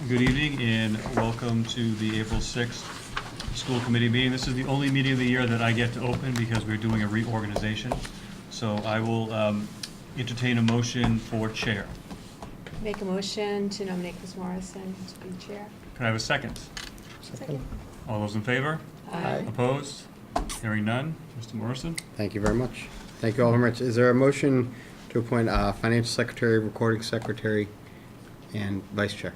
Good evening and welcome to the April 6th school committee meeting. This is the only meeting of the year that I get to open because we're doing a reorganization. So I will entertain a motion for chair. Make a motion to nominate Chris Morrison to be chair. Can I have a second? Second. All those in favor? Aye. Opposed? Hearing none. Mr. Morrison? Thank you very much. Thank you all very much. Is there a motion to appoint financial secretary, recording secretary, and vice chair?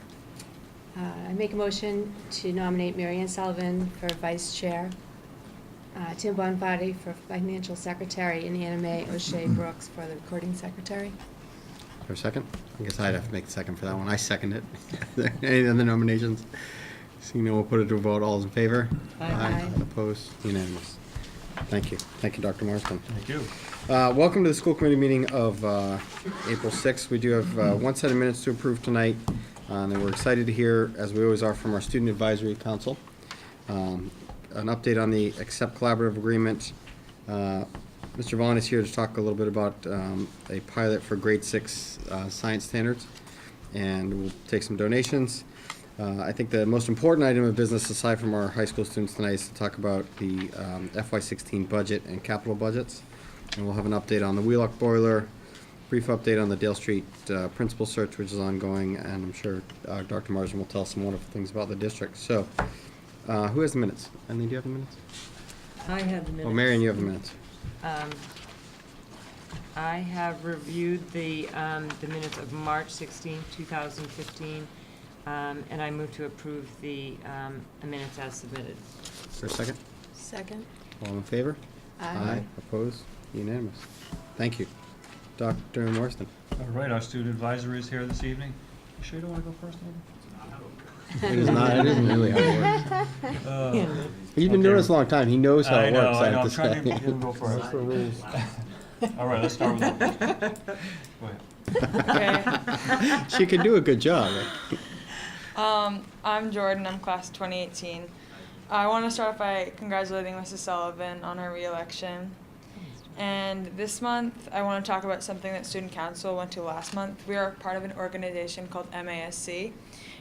I make a motion to nominate Marianne Sullivan for vice chair, Tim Bonfatti for financial secretary, and Anna Mae O'Shea Brooks for the recording secretary. For a second? I guess I'd have to make the second for that one. I second it. Any other nominations? Seeing none, we'll put it to a vote. All those in favor? Aye. Opposed? Unanimous. Thank you. Thank you, Dr. Marston. Thank you. Welcome to the school committee meeting of April 6th. We do have one set of minutes to approve tonight, and we're excited to hear, as we always are, from our Student Advisory Council. An update on the Accept Collaborative Agreement. Mr. Vaughn is here to talk a little bit about a pilot for grade 6 science standards, and we'll take some donations. I think the most important item of business, aside from our high school students tonight, is to talk about the FY16 budget and capital budgets. And we'll have an update on the Wheelock boiler, brief update on the Dale Street principal search, which is ongoing, and I'm sure Dr. Marsden will tell us some wonderful things about the district. So, who has the minutes? Eileen, do you have the minutes? I have the minutes. Oh, Marion, you have the minutes. I have reviewed the minutes of March 16, 2015, and I move to approve the minutes as submitted. For a second? Second. All in favor? Aye. Opposed? Unanimous. Thank you. Dr. Marsden. All right, our student advisory is here this evening. You sure you don't want to go first, Amy? It is not, it isn't really how it works. He's been doing this a long time. He knows how it works, I have I'm to trying to say. get him to go first. All right, let's start with that. Go ahead. Okay. She can do a good job. I'm Jordan. I'm class 2018. I want to start off by congratulating Mrs. Sullivan on her re-election. And this month, I want to talk about something that Student Council went to last month. We are part of an organization called MASC.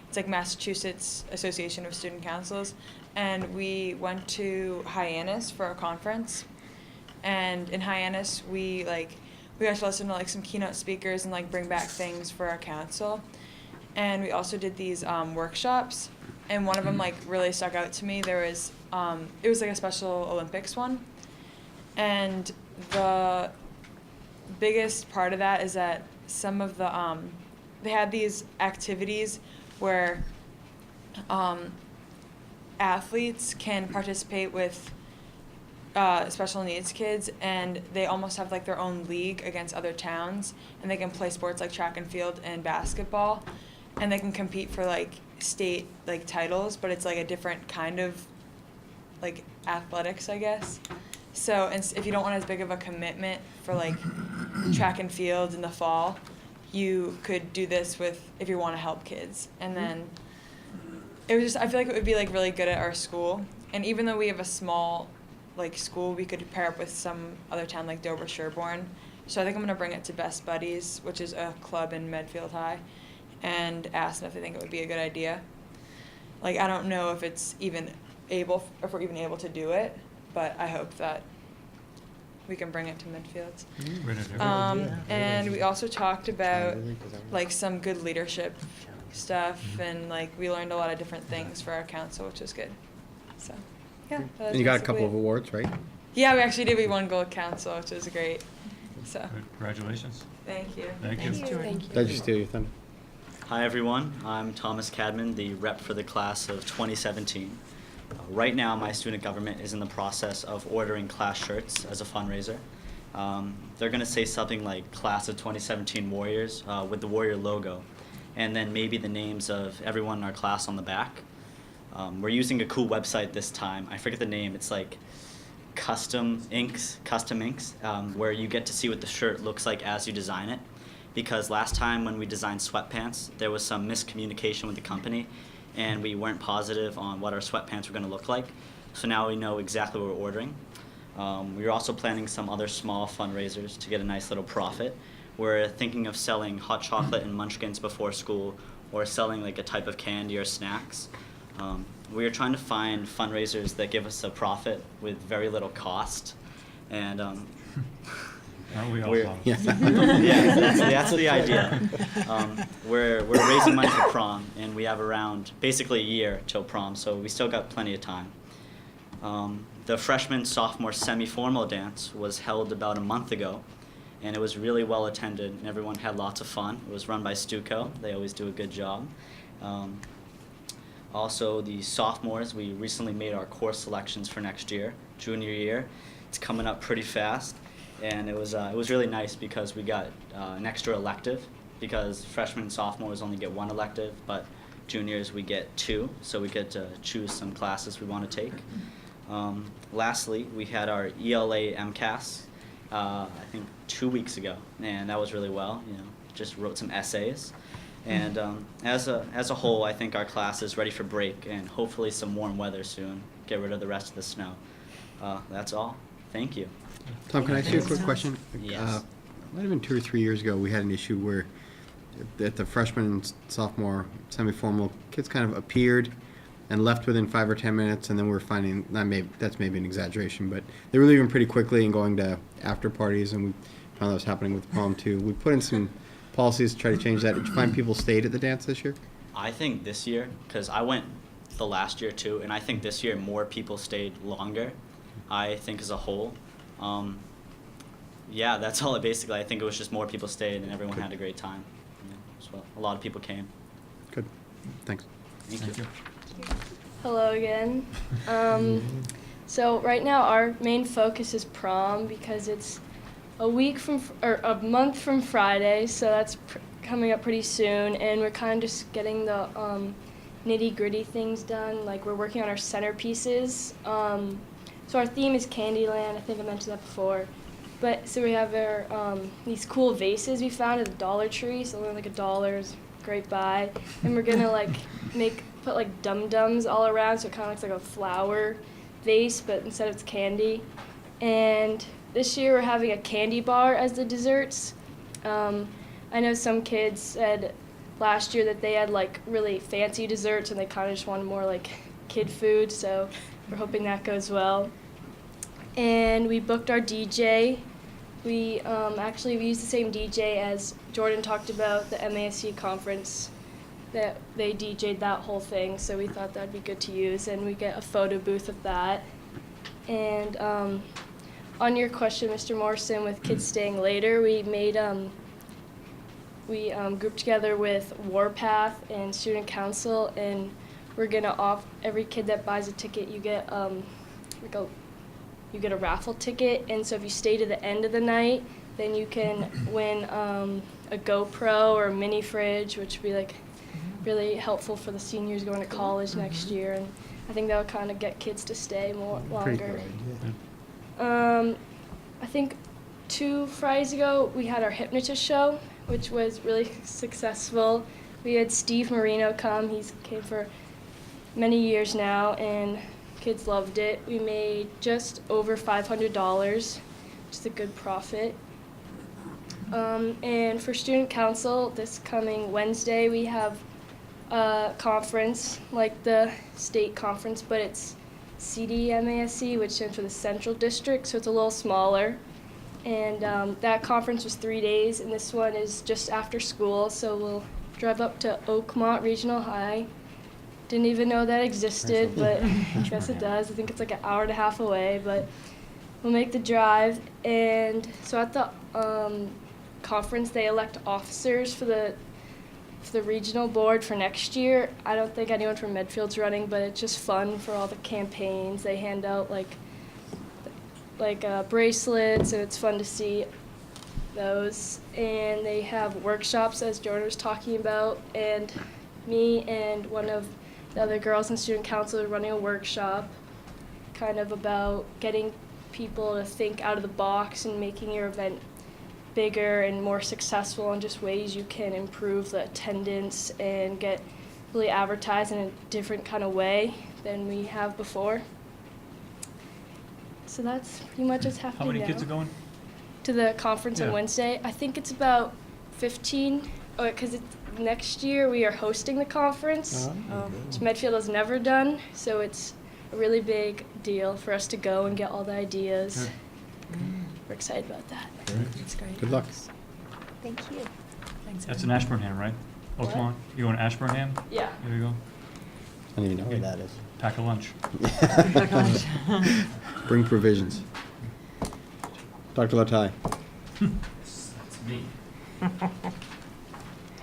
It's like Massachusetts Association of Student Councils. And we went to Hyannis for a conference. And in Hyannis, we got to listen to like some keynote speakers and like bring back things for our council. And we also did these workshops, and one of them like really stuck out to me. There was it was like a Special Olympics one, and the biggest part of that is that some of the they had these activities where athletes can participate with special needs kids, and they almost have like their own league against other towns, and they can play sports like track and field and basketball, and they can compete for like state like titles, but it's like a different kind of like athletics, I guess. So if you don't want as big of a commitment for like track and field in the fall, you could do this if you want to help kids. And then it was just, I feel like it would be like really good at our school. And even though we have a small like school, we could pair up with some other town like Dover Sherborne. So I think I'm gonna bring it to Best Buddies, which is a club in Medfield High, and ask them if they think it would be a good idea. Like, I don't know if we're even able to do it, but I hope that we can bring it to Medfield. And we also talked about like some good leadership stuff, and like we learned a lot of different things for our council, which was good. So yeah. And you got a couple of awards, right? Yeah, we actually did. We won Gold Council, which was great. So Congratulations. thank you. Thank you. Thank you. Did I just steal your thunder? Hi everyone, I'm Thomas Cadman, the rep for the class of 2017. Right now my student government is in the process of ordering class shirts as a fundraiser. They're going to say something like Class of 2017 Warriors with the Warrior logo, and then maybe the names of everyone in our class on the back. We're using a cool website this time. I forget the name. It's like Custom Inks, where you get to see what the shirt looks like as you design it. Because last time when we designed sweatpants, there was some miscommunication with the company, and we weren't positive on what our sweatpants were going to look like. So now we know exactly what we're ordering. We are also planning some other small fundraisers to get a nice little profit. We're thinking of selling hot chocolate and munchkins before school, or selling like a type of candy or snacks. We are trying to find fundraisers that give us a profit with very little cost, and Aren't we all? we're Tom? Yeah. yeah, that's the idea. We're raising money for prom, and we have around basically a year till prom, so we still got plenty of time. The freshman sophomore semi-formal dance was held about a month ago, and it was really well attended, and everyone had lots of fun. It was run by Stuco. They always do a good job. Also, the sophomores, we recently made our course selections for next year, junior year. It's coming up pretty fast, and it was really nice because we got an extra elective, because freshmen and sophomores only get one elective, but juniors we get two, so we get to choose some classes we want to take. Lastly, we had our ELA MCAS, I think 2 weeks ago, and that was really well. Just wrote some essays. And as a whole, I think our class is ready for break and hopefully some warm weather soon. Get rid of the rest of the snow. That's all. Thank you. Tom, can I ask you a quick question? Yes. Might have been 2 or 3 years ago, we had an issue where at the freshman and sophomore semi-formal, kids kind of appeared and left within 5 or 10 minutes, and then we're finding, that's maybe an exaggeration, but they were leaving pretty quickly and going to after parties, and we found that was happening with prom too. We put in some policies to try to change that. Did you find people stayed at the dance this year? I think this year, because I went the last year too, and I think this year more people stayed longer, I think as a whole. Yeah, that's all. Basically, I think it was just more people stayed and everyone had a great time. So a lot of people came. Good. Thanks. Thank you. Hello again. So right now our main focus is prom because it's a month from Friday, so that's coming up pretty soon, and we're kind of just getting the nitty-gritty things done. Like we're working on our centerpieces. So our theme is Candyland. I think I mentioned that before. But so we have our these cool vases we found at the Dollar Tree. So they're like $1 is a great buy, and we're gonna like put like dum-dums all around, so it kind of looks like a flower vase, but instead it's candy. And this year we're having a candy bar as the desserts. I know some kids said last year that they had like really fancy desserts and they kind of just wanted more like kid food, so we're hoping that goes well. And we booked our DJ. We used the same DJ as Jordan talked about the MASC conference, that they DJ'd that whole thing, so we thought that'd be good to use, and we get a photo booth of that. And on your question, Mr. Morrison, with kids staying later, we made we grouped together with Warpath and Student Council, and we're gonna every kid that buys a ticket, you get you get a raffle ticket, and so if you stay to the end of the night, then you can win a GoPro or a mini fridge, which would be like really helpful for the seniors going to college next year, and I think that would kind of get kids to stay longer. I think 2 Fridays ago we had our hypnotist show, which was really successful. We had Steve Marino come. He's came for many years now, and kids loved it. We made just over $500, which is a good profit. And for Student Council, this coming Wednesday, we have a conference like the state conference, but it's CDMASC, which stands for the Central District, so it's a little smaller. And that conference was 3 days, and this one is just after school, so we'll drive up to Oakmont Regional High. Didn't even know that existed, but I guess it does. I think it's like an hour and a half away, but we'll make the drive. And so at the conference, they elect officers for the regional board for next year. I don't think anyone from Medfield's running, but it's just fun for all the campaigns. They hand out like bracelets, and it's fun to see those. And they have workshops, as Jordan was talking about, and me and one of the other girls in Student Council are running a workshop kind of about getting people to think out of the box and making your event bigger and more successful, and just ways you can improve the attendance and get really advertised in a different kind of way than we have before. So that's pretty much what's happening now. How many kids are going? To the conference on Yeah. Wednesday? I think it's about 15, because next year we are hosting the conference, which Medfield has never done, so it's a really big deal for us to go and get all the ideas. We're excited about that. That's great. Good luck. Thank you. Thanks. That's in Ashburnham, right? Oakmont? You going to Ashburnham? Yeah. There you go. I don't even know where that is. Pack a lunch. Bring provisions. Dr. Latai. That's me.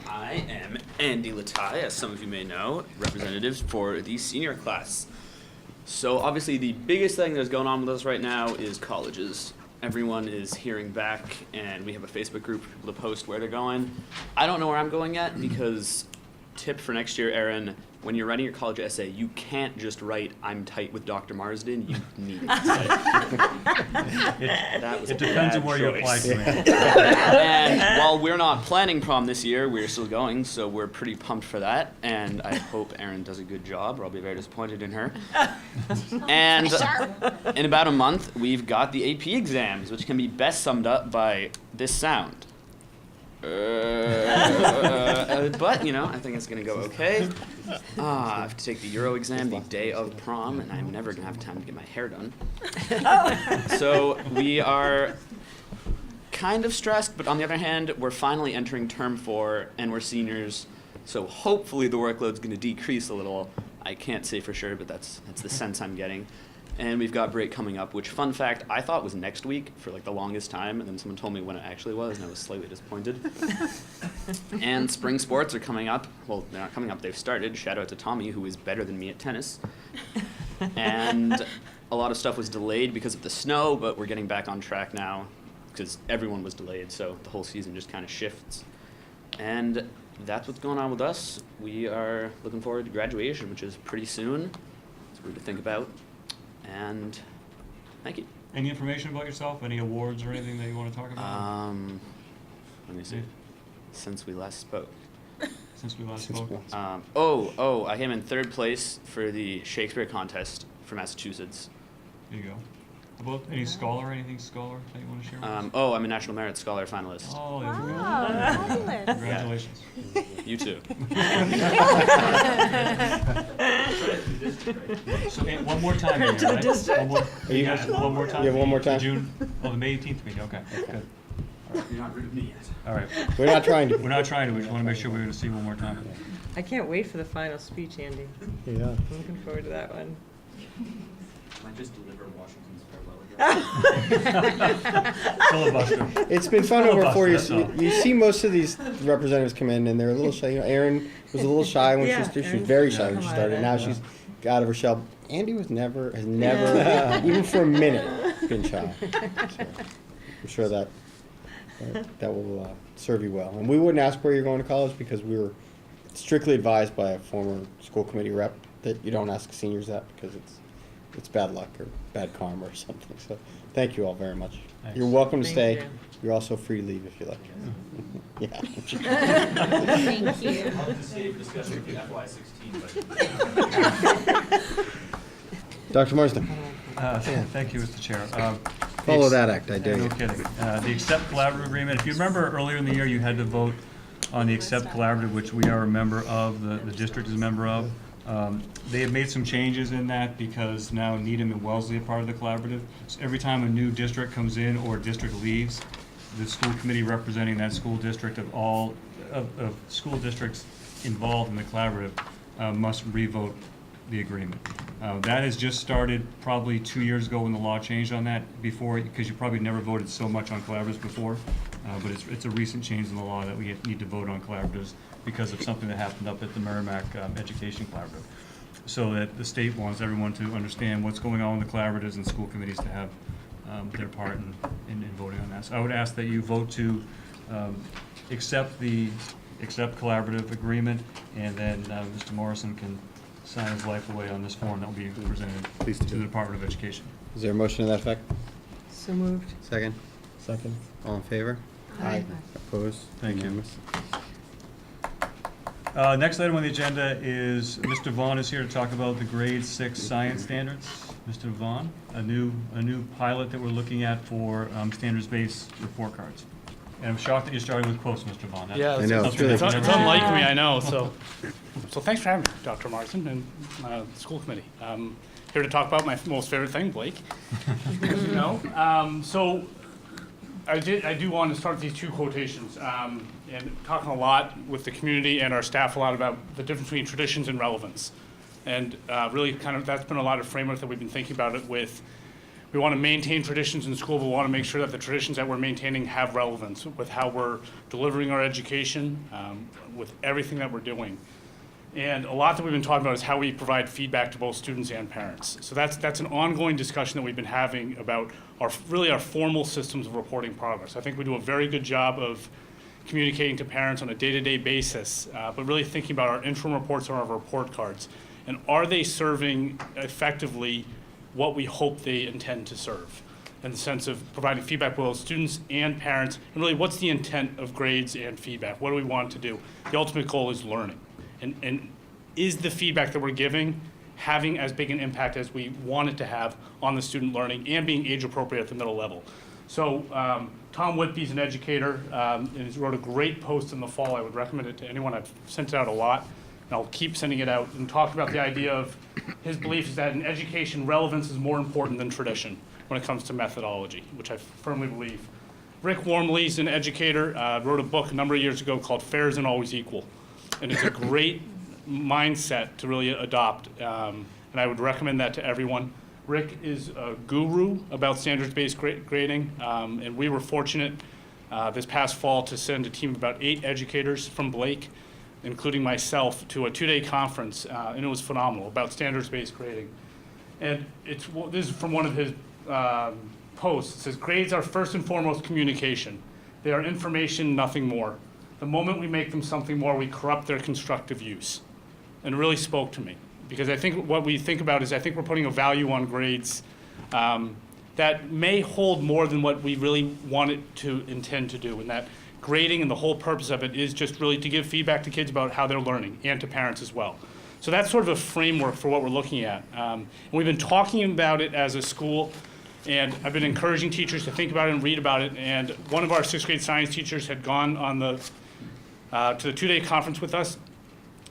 I am Andy Latai, as some of you may know, representative for the senior class. So obviously the biggest thing that's going on with us right now is colleges. Everyone is hearing back, and we have a Facebook group for people to post where they're going. I don't know where I'm going yet, because tip for next year, Erin, when you're writing your college essay, you can't just write, "I'm tight with Dr. Marsden." You need to That was It a depends on bad where you apply choice. to it. And while we're not planning prom this year, we're still going, so we're pretty pumped for that. And I hope Erin does a good job, or I'll be very disappointed in her. And in about a month, we've got the AP exams, which can be best summed up by this sound. But, you know, I think it's going to go okay. I have to take the Euro exam the day of prom, and I'm never going to have time to get my hair done. So we are kind of stressed, but on the other hand, we're finally entering term 4, and we're seniors, so hopefully the workload's going to decrease a little. I can't say for sure, but that's the sense I'm getting. And we've got break coming up, which, fun fact, I thought was next week for like the longest time, and then someone told me when it actually was, and I was slightly disappointed. And spring sports are coming up. Well, they're not coming up, they've started. Shout out to Tommy, who is better than me at tennis. And a lot of stuff was delayed because of the snow, but we're getting back on track now because everyone was delayed, so the whole season just kind of shifts. And that's what's going on with us. We are looking forward to graduation, which is pretty soon. It's weird to think about. And thank you. Any information about yourself? Any awards or anything that you want to talk about? Let me see. Yeah. Since we last spoke. Since we last spoke. I came in 3rd place for the Shakespeare contest for Massachusetts. There you go. About any anything scholar that you want to share with us? I'm a National Merit Scholar finalist. Oh, there we go. Fabulous. Congratulations. You too. So, one more time here, right? One more, you guys, one more time? You have one more time? June, the May 18th meeting, okay, good. You're not rid of me yet. All right. We're not trying to. We're not trying to, we just want to make sure we're going to see you one more time. I can't wait for the final speech, Andy. Yeah. I'm looking forward to that one. Can I just deliver Washington's farewell address? Filibuster. It's been fun over 4 years. Filibuster, that's You see most of these representatives come in and they're a little shy. You know, Erin was a little shy when Yeah, she was Erin's very shy when come she out of started. it. Now she's out of her shell. Andy has never, even for a minute, been shy. So I'm sure that will serve you well. And we wouldn't ask where you're going to college because we were strictly advised by a former school committee rep that you don't ask seniors that because it's bad luck or bad karma or something. So thank you all very much. Thanks. You're welcome to Thank stay. you. You're also free to leave if you like. Yeah. Thank you. I'll have to stay for discussion for FY16, but. Dr. Marsden, Thank you, Mr. Chair. follow that act, I dare No you. kidding. The Accept Collaborative Agreement, if you remember earlier in the year, you had to vote on the Accept Collaborative, which we are a member of, the district is a member of. They have made some changes in that because now Needham and Wellesley are part of the collaborative. So every time a new district comes in or district leaves, the school committee representing that school district of all of school districts involved in the collaborative must revote the agreement. That has just started probably 2 years ago when the law changed on that before, because you probably never voted so much on collaboratives before. But it's a recent change in the law that we need to vote on collaboratives because of something that happened up at the Merrimack Education Collaborative. So that the state wants everyone to understand what's going on with the collaboratives and school committees to have their part in voting on that. So I would ask that you vote to accept collaborative agreement, and then Mr. Morrison can sign his life away on this form that will be presented Please to do. the Department of Education. Is there a motion to that effect? So moved. Second? Second. All in favor? Aye. Opposed? Thank you. Unanimous? Next item on the agenda is Mr. Vaughn is here to talk about the grade 6 science standards. Mr. Vaughn, a new pilot that we're looking at for standards-based report cards. And I'm shocked that you started with quotes, Mr. Bond. Yeah, I know, it's something really- that it's you never- unlike me, I know. So thanks for having me, Dr. Marsden and the school committee. Here to talk about my most favorite thing, Blake. As you know. So I do want to start with these two quotations and talking a lot with the community and our staff a lot about the difference between traditions and relevance. And really kind of that's been a lot of framework that we've been thinking about it with. We want to maintain traditions in school, but we want to make sure that the traditions that we're maintaining have relevance with how we're delivering our education, with everything that we're doing. And a lot that we've been talking about is how we provide feedback to both students and parents. So that's an ongoing discussion that we've been having about our formal systems of reporting progress. I think we do a very good job of communicating to parents on a day-to-day basis, but really thinking about our interim reports or our report cards. And are they serving effectively what we hope they intend to serve, in the sense of providing feedback to both students and parents, and really what's the intent of grades and feedback? What do we want to do? The ultimate goal is learning. And is the feedback that we're giving having as big an impact as we want it to have on the student learning and being age appropriate at the middle level? So Tom Whitby's an educator, and he wrote a great post in the fall. I would recommend it to anyone. I've sent it out a lot. And I'll keep sending it out, and talk about the idea of his belief is that in education, relevance is more important than tradition when it comes to methodology, which I firmly believe. Rick Wormley's an educator, wrote a book a number of years ago called Fair Isn't Always Equal. And it's a great mindset to really adopt, and I would recommend that to everyone. Rick is a guru about standards-based grading, and we were fortunate this past fall to send a team of about 8 educators from Blake, including myself, to a 2-day conference, and it was phenomenal, about standards-based grading. And this is from one of his posts. It says, "Grades are first and foremost communication. They are information, nothing more. The moment we make them something more, we corrupt their constructive use." And it really spoke to me, because I think what we think about is I think we're putting a value on grades that may hold more than what we really want it to intend to do, and that grading and the whole purpose of it is just really to give feedback to kids about how they're learning, and to parents as well. So that's sort of a framework for what we're looking at. And we've been talking about it as a school, and I've been encouraging teachers to think about it and read about it. And one of our 6th grade science teachers had gone on to the 2-day conference with us,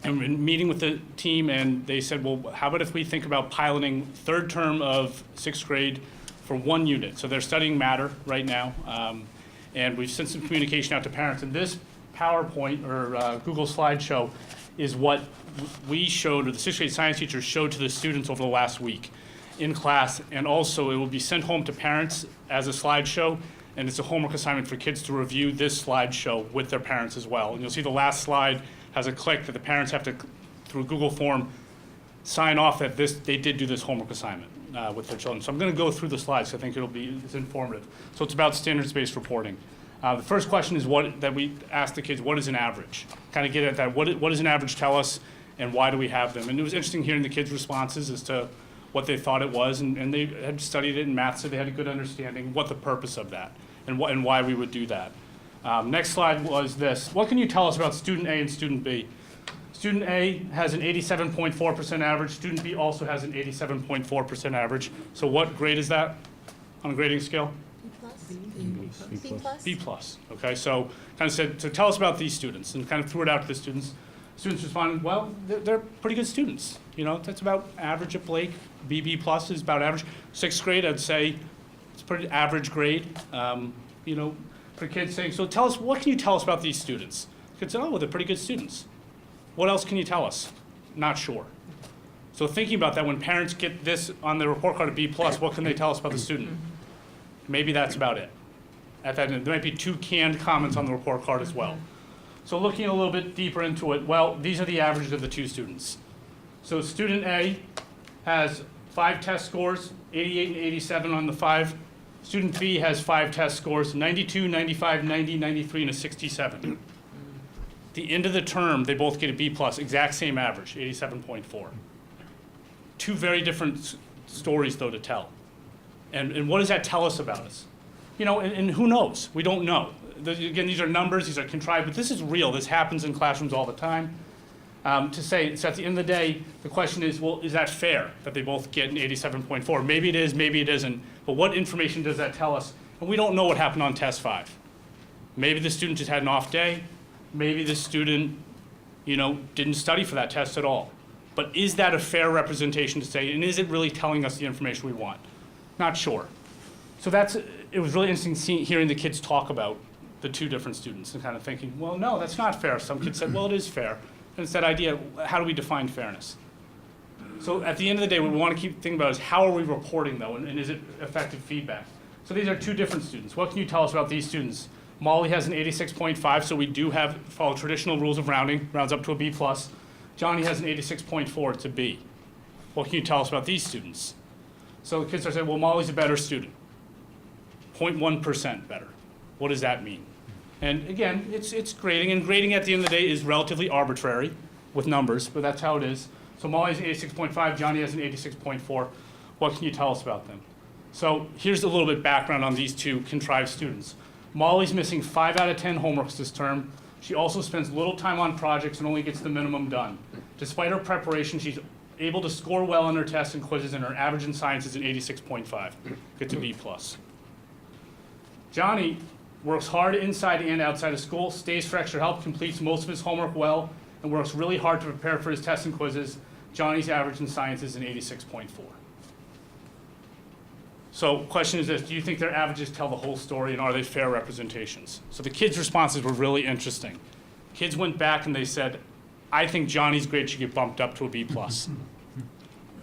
and been meeting with the team, and they said, well, how about if we think about piloting 3rd term of 6th grade for 1 unit? So they're studying matter right now. And we've sent some communication out to parents. And this PowerPoint or Google slideshow is what we showed, or the 6th grade science teachers showed to the students over the last week in class. And also it will be sent home to parents as a slideshow. And it's a homework assignment for kids to review this slideshow with their parents as well. And you'll see the last slide has a click that the parents have to, through Google form, sign off that they did do this homework assignment with their children. So I'm going to go through the slides. I think it's informative. So it's about standards-based reporting. The first question is that we asked the kids, what is an average? Kind of get at that. What does an average tell us, and why do we have them? And it was interesting hearing the kids' responses as to what they thought it was, and they had studied it in math, so they had a good understanding what the purpose of that and why we would do that. Next slide was this. What can you tell us about student A and student B? Student A has an 87.4% average. Student B also has an 87.4% average. So what grade is that on a grading scale? B plus. Okay, so kind of said, so tell us about these students, and kind of threw it out to the students. Students responded, well, they're pretty good students. You know, that's about average at Blake. B plus is about average. 6th grade, I'd say it's pretty average grade. You know, for kids saying, so tell us, what can you tell us about these students? Kids say, oh, well, they're pretty good students. What else can you tell us? Not sure. So thinking about that, when parents get this on their report card at B plus, what can they tell us about the student? Maybe that's about it. At that end, there might be 2 canned comments on the report card as well. So looking a little bit deeper into it, well, these are the averages of the 2 students. So student A has 5 test scores, 88 and 87 on the 5. Student B has 5 test scores, 92, 95, 90, 93, and a 67. The end of the term, they both get a B plus, exact same average, 87.4. 2 very different stories, though, to tell. And what does that tell us about us? You know, and who knows? We don't know. Again, these are numbers, these are contrived, but this is real. This happens in classrooms all the time. To say, so at the end of the day, the question is, well, is that fair that they both get an 87.4? Maybe it is, maybe it isn't. But what information does that tell us? And we don't know what happened on test 5. Maybe the student just had an off day. Maybe the student, didn't study for that test at all. But is that a fair representation to say, and is it really telling us the information we want? Not sure. So it was really interesting hearing the kids talk about the two different students and kind of thinking, well, no, that's not fair. Some kids said, well, it is fair. And it's that idea, how do we define fairness? So at the end of the day, what we want to keep thinking about is how are we reporting, though, and is it effective feedback? So these are two different students. What can you tell us about these students? Molly has an 86.5, so we do follow traditional rules of rounding, rounds up to a B+. Johnny has an 86.4, it's a B. What can you tell us about these students? So the kids are saying, well, Molly's a better student. 0.1% better. What does that mean? And again, it's grading, and grading at the end of the day is relatively arbitrary with numbers, but that's how it is. So Molly's an 86.5, Johnny has an 86.4. What can you tell us about them? So here's a little bit background on these two contrived students. Molly's missing 5 out of 10 homeworks this term. She also spends little time on projects and only gets the minimum done. Despite her preparation, she's able to score well on her tests and quizzes, and her average in science is an 86.5. Gets a B+. Johnny works hard inside and outside of school, stays for extra help, completes most of his homework well, and works really hard to prepare for his tests and quizzes. Johnny's average in science is an 86.4. So question is this, do you think their averages tell the whole story, and are they fair representations? So the kids' responses were really interesting. Kids went back and they said, I think Johnny's grade should get bumped up to a B+.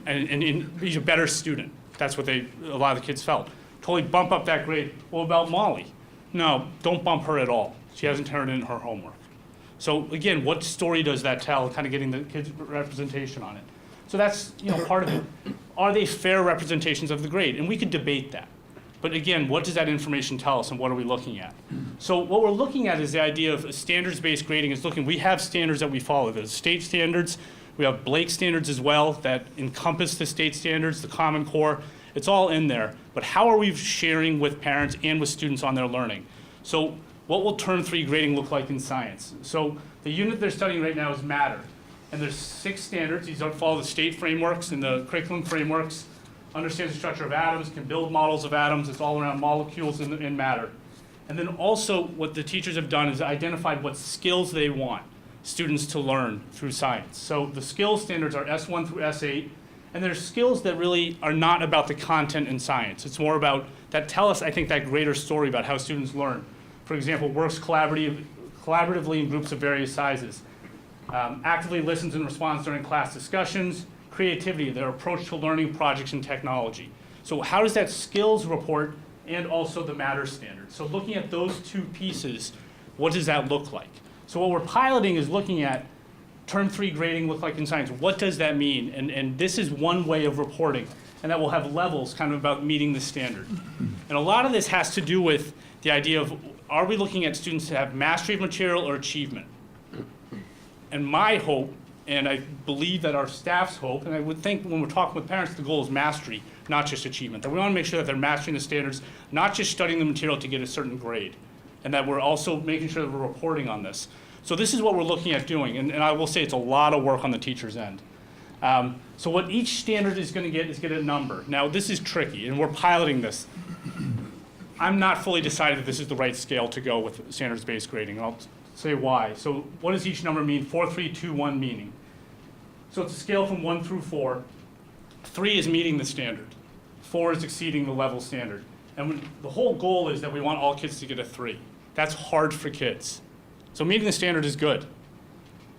and he's a better student. That's what a lot of the kids felt. Totally bump up that grade. What about Molly? No, don't bump her at all. She hasn't turned in her homework. So again, what story does that tell? Kind of getting the kids' representation on it. So that's part of it. Are they fair representations of the grade? And we could debate that. But again, what does that information tell us, and what are we looking at? So what we're looking at is the idea of standards-based grading. We have standards that we follow. There's state standards. We have Blake standards as well that encompass the state standards, the Common Core. It's all in there. But how are we sharing with parents and with students on their learning? So what will Term 3 grading look like in science? So the unit they're studying right now is matter. And there's 6 standards. These follow the state frameworks and the curriculum frameworks. Understands the structure of atoms, can build models of atoms. It's all around molecules in matter. And then also what the teachers have done is identified what skills they want students to learn through science. So the skills standards are S1 through S8. And there's skills that really are not about the content in science. It's more about, that tell us, I think, that greater story about how students learn. For example, works collaboratively in groups of various sizes. Actively listens and responds during class discussions. Creativity, their approach to learning, projects, and technology. So how does that skills report and also the matter standard? So looking at those two pieces, what does that look like? So what we're piloting is looking at Term 3 grading look like in science. What does that mean? And this is one way of reporting, and that will have levels kind of about meeting the standard. And a lot of this has to do with the idea of, are we looking at students to have mastery of material or achievement? And my hope, and I believe that our staff's hope, and I would think when we're talking with parents, the goal is mastery, not just achievement. That we want to make sure that they're mastering the standards, not just studying the material to get a certain grade, and that we're also making sure that we're reporting on this. So this is what we're looking at doing, and I will say it's a lot of work on the teacher's end. So what each standard is going to get a number. Now this is tricky, and we're piloting this. I'm not fully decided that this is the right scale to go with standards-based grading, and I'll say why. So what does each number mean? 4, 3, 2, 1 meaning. So it's a scale from 1 through 4. 3 is meeting the standard. 4 is exceeding the level standard. And the whole goal is that we want all kids to get a 3. That's hard for kids. So meeting the standard is good.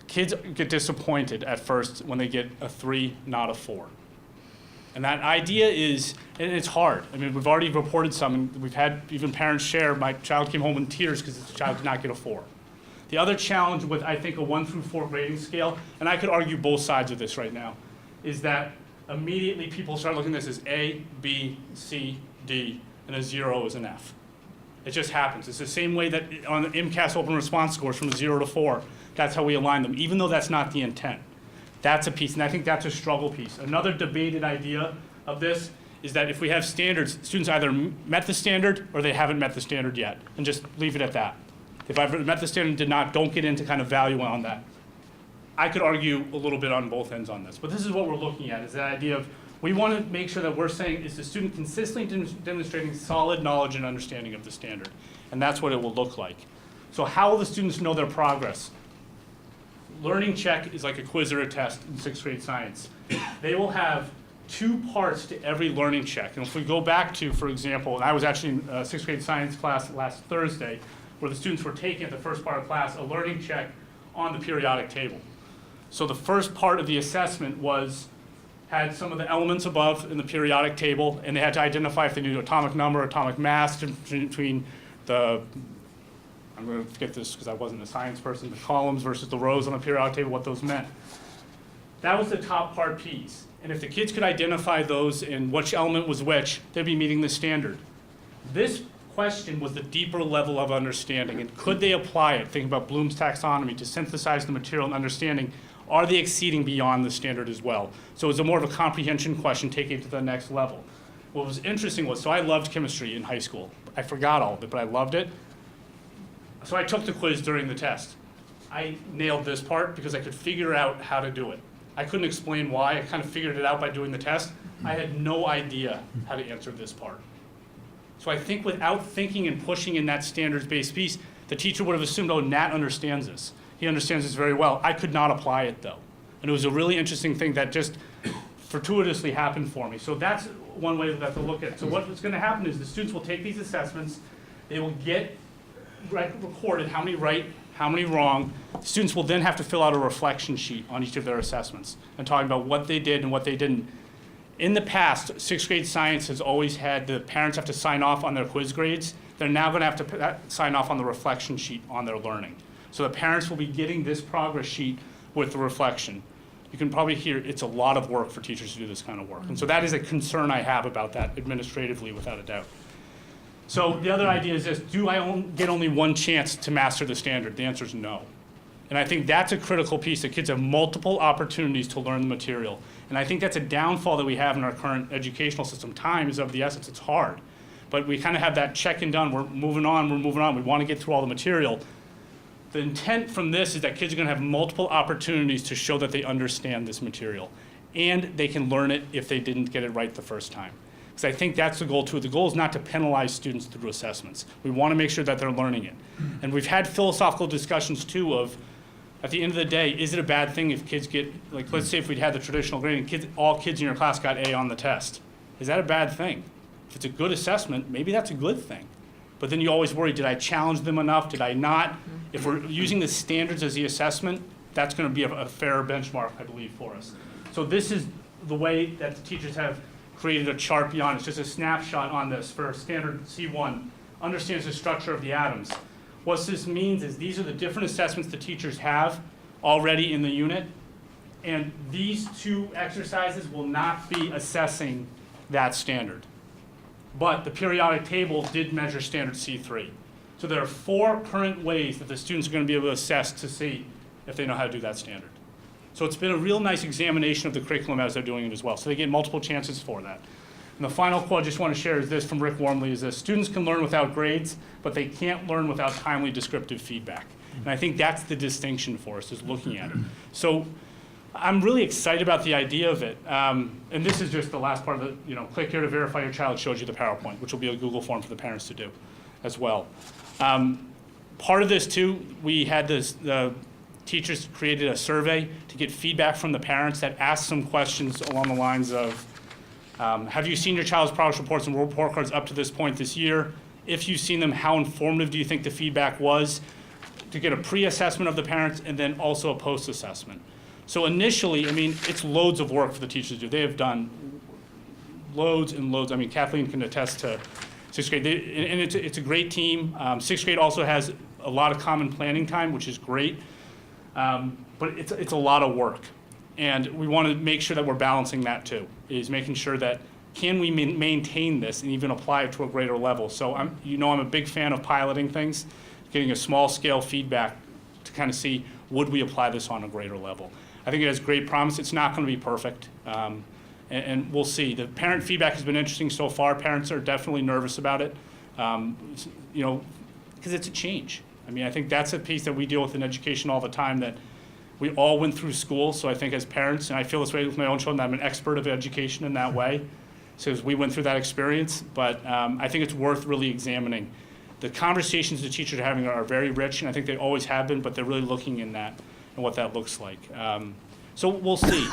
Kids get disappointed at first when they get a 3, not a 4. And that idea is, and it's hard. I mean, we've already reported some, and we've had even parents share, my child came home in tears because his child did not get a 4. The other challenge with, I think, a 1 through 4 grading scale, and I could argue both sides of this right now, is that immediately people start looking at this as A, B, C, D, and a 0 is an F. It just happens. It's the same way that on the MCAS open response scores from 0 to 4, that's how we align them, even though that's not the intent. That's a piece, and I think that's a struggle piece. Another debated idea of this is that if we have standards, students either met the standard or they haven't met the standard yet, and just leave it at that. If I've met the standard and did not, don't get into kind of value on that. I could argue a little bit on both ends on this, but this is what we're looking at, is that idea of, we want to make sure that we're saying, is the student consistently demonstrating solid knowledge and understanding of the standard? And that's what it will look like. So how will the students know their progress? Learning check is like a quiz or a test in 6th grade science. They will have 2 parts to every learning check. And if we go back to, for example, and I was actually in a 6th grade science class last Thursday, where the students were taking at the first part of class a learning check on the periodic table. So the first part of the assessment had some of the elements above in the periodic table, and they had to identify if they knew atomic number, atomic mass between the, I'm going to forget this because I wasn't a science person, the columns versus the rows on a periodic table, what those meant. That was the top part piece. And if the kids could identify those and which element was which, they'd be meeting the standard. This question was the deeper level of understanding, and could they apply it, thinking about Bloom's taxonomy, to synthesize the material and understanding, are they exceeding beyond the standard as well? So it's a more of a comprehension question, taking it to the next level. What was interesting was, so I loved chemistry in high school. I forgot all of it, but I loved it. So I took the quiz during the test. I nailed this part because I could figure out how to do it. I couldn't explain why. I kind of figured it out by doing the test. I had no idea how to answer this part. So I think without thinking and pushing in that standards-based piece, the teacher would have assumed, oh, Nat understands this. He understands this very well. I could not apply it, though. And it was a really interesting thing that just fortuitously happened for me. So that's one way that to look at it. So what's going to happen is the students will take these assessments. They will get recorded how many right, how many wrong. Students will then have to fill out a reflection sheet on each of their assessments and talking about what they did and what they didn't. In the past, 6th grade science has always had the parents have to sign off on their quiz grades. They're now going to have to sign off on the reflection sheet on their learning. So the parents will be getting this progress sheet with the reflection. You can probably hear it's a lot of work for teachers to do this kind of work. And so that is a concern I have about that administratively, without a doubt. So the other idea is this: do I get only one chance to master the standard? The answer is no. And I think that's a critical piece, that kids have multiple opportunities to learn the material. And I think that's a downfall that we have in our current educational system. Time is of the essence. It's hard. But we kind of have that check and done. We're moving on. We want to get through all the material. The intent from this is that kids are going to have multiple opportunities to show that they understand this material. And they can learn it if they didn't get it right the first time. Because I think that's the goal too. The goal is not to penalize students through assessments. We want to make sure that they're learning it. And we've had philosophical discussions too of, at the end of the day, is it a bad thing if kids get, like, let's say if we'd had the traditional grading, all kids in your class got A on the test. Is that a bad thing? If it's a good assessment, maybe that's a good thing. But then you always worry, did I challenge them enough? Did I not? If we're using the standards as the assessment, that's going to be a fair benchmark, I believe, for us. So this is the way that the teachers have created a chart beyond. It's just a snapshot on this for standard C1. Understands the structure of the atoms. What this means is these are the different assessments the teachers have already in the unit. And these 2 exercises will not be assessing that standard. But the periodic table did measure standard C3. So there are 4 current ways that the students are going to be able to assess to see if they know how to do that standard. So it's been a real nice examination of the curriculum as they're doing it as well. So they get multiple chances for that. And the final quote I just want to share is this from Rick Wormley, is this: students can learn without grades, but they can't learn without timely descriptive feedback. And I think that's the distinction for us, is looking at it. So I'm really excited about the idea of it. And this is just the last part of the, click here to verify your child shows you the PowerPoint, which will be a Google form for the parents to do as well. Part of this too, we had the teachers created a survey to get feedback from the parents that asked some questions along the lines of, have you seen your child's progress reports and report cards up to this point this year? If you've seen them, how informative do you think the feedback was? To get a pre-assessment of the parents and then also a post-assessment. So initially, it's loads of work for the teachers to do. They have done loads and loads. Kathleen can attest to 6th grade. And it's a great team. 6th grade also has a lot of common planning time, which is great. But it's a lot of work. And we want to make sure that we're balancing that too, is making sure that can we maintain this and even apply it to a greater level. So I'm a big fan of piloting things, getting a small scale feedback to kind of see, would we apply this on a greater level? I think it has great promise. It's not going to be perfect, and we'll see. The parent feedback has been interesting so far. Parents are definitely nervous about it, because it's a change. I think that's a piece that we deal with in education all the time, that we all went through school. So I think as parents, and I feel this way with my own children, I'm an expert of education in that way, so we went through that experience. But I think it's worth really examining The conversations the teachers are having are very rich, and I think they always have been, but they're really looking in that and what that looks like. So we'll see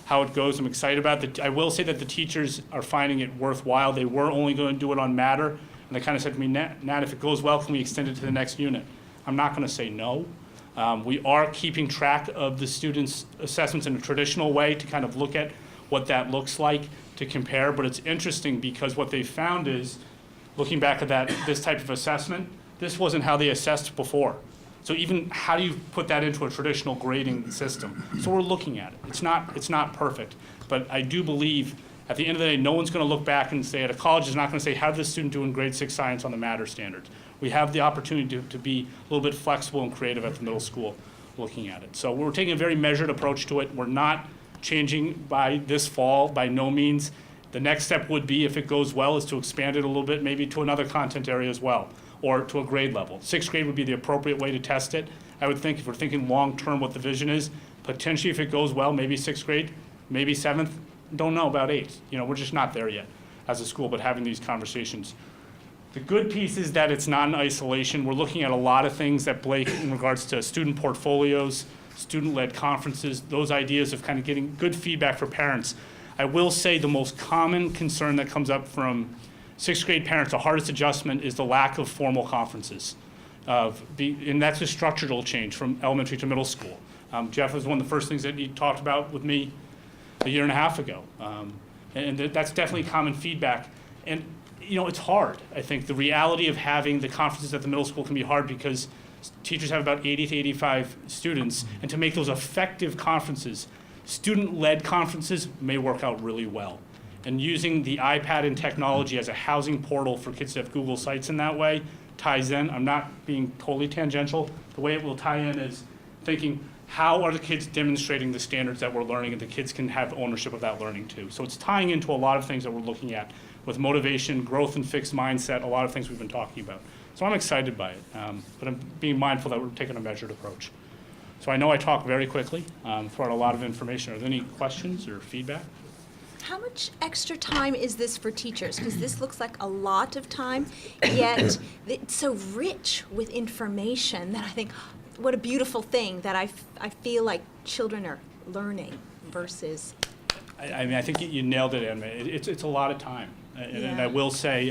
how it goes. I'm excited about it. I will say that the teachers are finding it worthwhile. They were only going to do it on Matter, and they kind of said to me, Nat, if it goes well, can we extend it to the next unit? I'm not going to say no. We are keeping track of the students' assessments in a traditional way to kind of look at what that looks like to compare, but it's interesting because what they found is, looking back at this type of assessment, this wasn't how they assessed before. So even how do you put that into a traditional grading system? So we're looking at it. It's not perfect, but I do believe at the end of the day, no one's going to look back and say, at a college is not going to say, how did this student do in grade 6 science on the Matter standards? We have the opportunity to be a little bit flexible and creative at the middle school looking at it. So we're taking a very measured approach to it. We're not changing by this fall, by no means. The next step would be, if it goes well, is to expand it a little bit, maybe to another content area as well, or to a grade level. 6th grade would be the appropriate way to test it. I would think if we're thinking long-term what the vision is, potentially if it goes well, maybe 6th grade, maybe 7th, don't know about 8th. We're just not there yet as a school, but having these conversations. The good piece is that it's not in isolation. We're looking at a lot of things that Blake, in regards to student portfolios, student-led conferences, those ideas of kind of getting good feedback for parents. I will say the most common concern that comes up from 6th grade parents, the hardest adjustment is the lack of formal conferences. And that's a structural change from elementary to middle school. Jeff was one of the first things that he talked about with me a year and a half ago. And that's definitely common feedback. And it's hard. I think the reality of having the conferences at the middle school can be hard because teachers have about 80 to 85 students, and to make those effective conferences, student-led conferences may work out really well. And using the iPad and technology as a housing portal for kids to have Google Sites in that way ties in. I'm not being totally tangential. The way it will tie in is thinking, how are the kids demonstrating the standards that we're learning, and the kids can have ownership of that learning too. So it's tying into a lot of things that we're looking at with motivation, growth and fixed mindset, a lot of things we've been talking about. So I'm excited by it, but I'm being mindful that we're taking a measured approach. So I know I talk very quickly, throw out a lot of information. Are there any questions or feedback? How much extra time is this for teachers? Because this looks like a lot of time, yet it's so rich with information that I think, what a beautiful thing that I feel like children are learning versus. I think you nailed it, Emma. It's a lot of time. And I will say,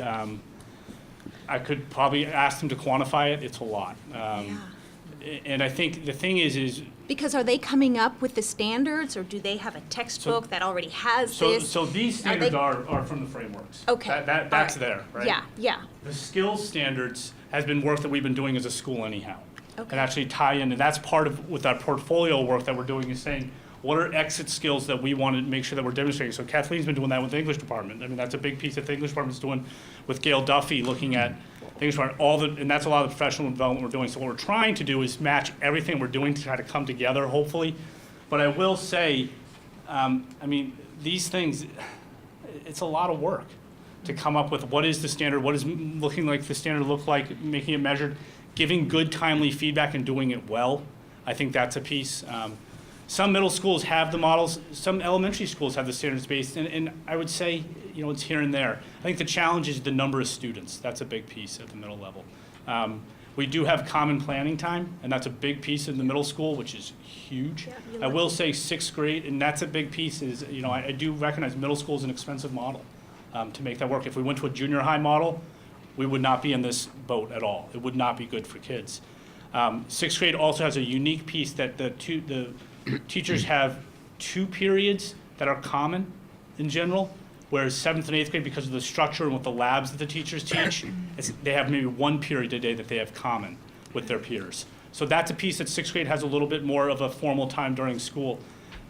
I could probably ask them to quantify it. It's a lot. And I think the thing is because are they coming up with the standards, or do they have a textbook that already has this? So these standards are from the frameworks. Okay. That's there, right? Yeah. The skills standards has been work that we've been doing as a school anyhow. Okay. And actually tie in, and that's part of with our portfolio work that we're doing, is saying, what are exit skills that we want to make sure that we're demonstrating? So Kathleen's been doing that with the English department. I mean, that's a big piece that the English department's doing with Gail Duffy, looking at the English department, and that's a lot of the professional development we're doing. So what we're trying to do is match everything we're doing to try to come together, hopefully. But I will say, these things, it's a lot of work to come up with what is the standard, what is looking like the standard look like, making it measured, giving good, timely feedback and doing it well. I think that's a piece. Some middle schools have the models, some elementary schools have the standards-based, and I would say, it's here and there. I think the challenge is the number of students. That's a big piece at the middle level. We do have common planning time, and that's a big piece in the middle school, which is huge. I will say 6th grade, and that's a big piece, is, I do recognize middle school is an expensive model to make that work. If we went to a junior high model, we would not be in this boat at all. It would not be good for kids. 6th grade also has a unique piece that the teachers have 2 periods that are common in general, whereas 7th and 8th grade, because of the structure and with the labs that the teachers teach, they have maybe 1 period a day that they have common with their peers. So that's a piece that 6th grade has a little bit more of a formal time during school.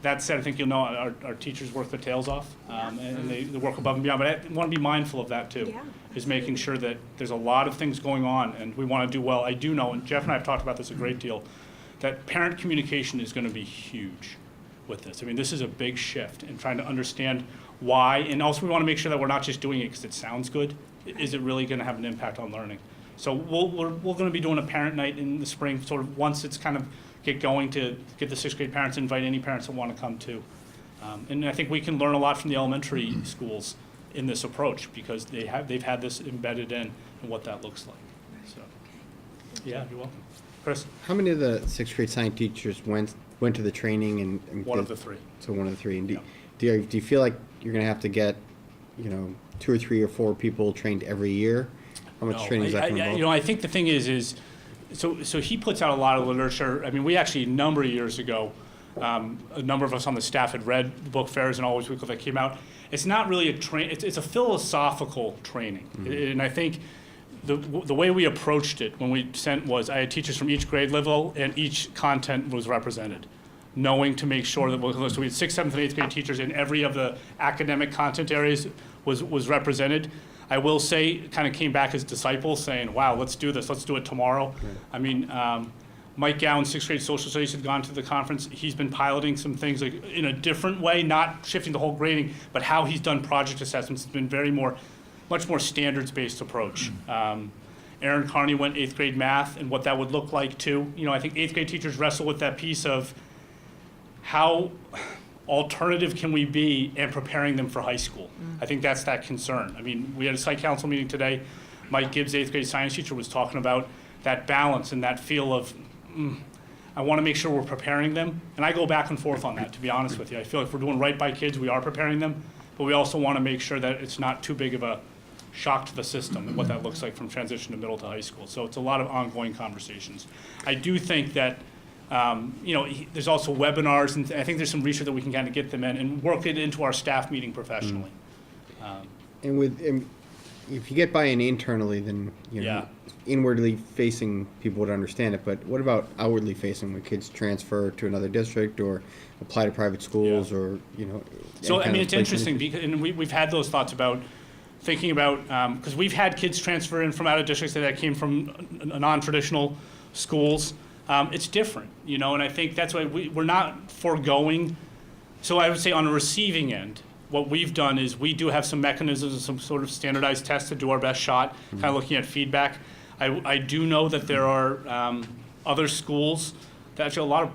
That said, I think our teachers work their tails off, and they work above and beyond. But I want to be mindful of that too, is making sure that there's a lot of things going on, and we want to do well. I do know, and Jeff and I have talked about this a great deal, that parent communication is going to be huge with this. I mean, this is a big shift in trying to understand why, and also we want to make sure that we're not just doing it because it sounds good. Is it really going to have an impact on learning? So we're going to be doing a parent night in the spring, sort of once it's kind of get going, to get the 6th grade parents, invite any parents that want to come too. And I think we can learn a lot from the elementary schools in this approach, because they've had this embedded in, and and what that looks like. So, yeah, you're welcome. Chris? How many of the sixth grade science teachers went to the training and One of the three. So one of the three. And Yeah. do you feel like you're going to have to get, 2 or 3 or 4 people trained every year? How much No, training is that going to involve? I think the thing is so he puts out a lot of literature. I mean, we actually, a number of years ago, a number of us on the staff had read the book Fairs and Always Weekly that came out. It's not really it's a philosophical training. And I think the way we approached it when we sent was I had teachers from each grade level and each content was represented, knowing to make sure that, so we had 6th, 7th, and 8th grade teachers in every of the academic content areas was represented. I will say, kind of came back as disciples saying, wow, let's do this, let's do it tomorrow. Right. I mean, Mike Gowan, 6th grade social studies, had gone to the conference. He's been piloting some things like in a different way, not shifting the whole grading, but how he's done project assessments has been much more standards-based approach. Aaron Carney went 8th grade math and what that would look like too. I think 8th grade teachers wrestle with that piece of how alternative can we be and preparing them for high school. I think that's that concern. I mean, we had a site council meeting today. Mike Gibbs, 8th grade science teacher, was talking about that balance and that feel of, I want to make sure we're preparing them. And I go back and forth on that, to be honest with you. I feel like we're doing right by kids, we are preparing them, but we also want to make sure that it's not too big of a shock to the system and what that looks like from transition to middle to high school. So it's a lot of ongoing conversations. I do think that there's also webinars, and I think there's some research that we can kind of get them in and work it into our staff meeting professionally. And if you get buy-in internally, then Yeah. inwardly facing people would understand it. But what about outwardly facing when kids transfer to another district or apply to private schools or So any I mean, kind it's of interesting because and we've had those thoughts about thinking about because we've had kids transfer in from out of districts that came from non-traditional schools. It's different, and I think that's why we're not foregoing. So I would say on the receiving end, what we've done is we do have some mechanisms and some sort of standardized tests to do our best shot, kind of looking at feedback. I do know that there are other schools, that actually a lot of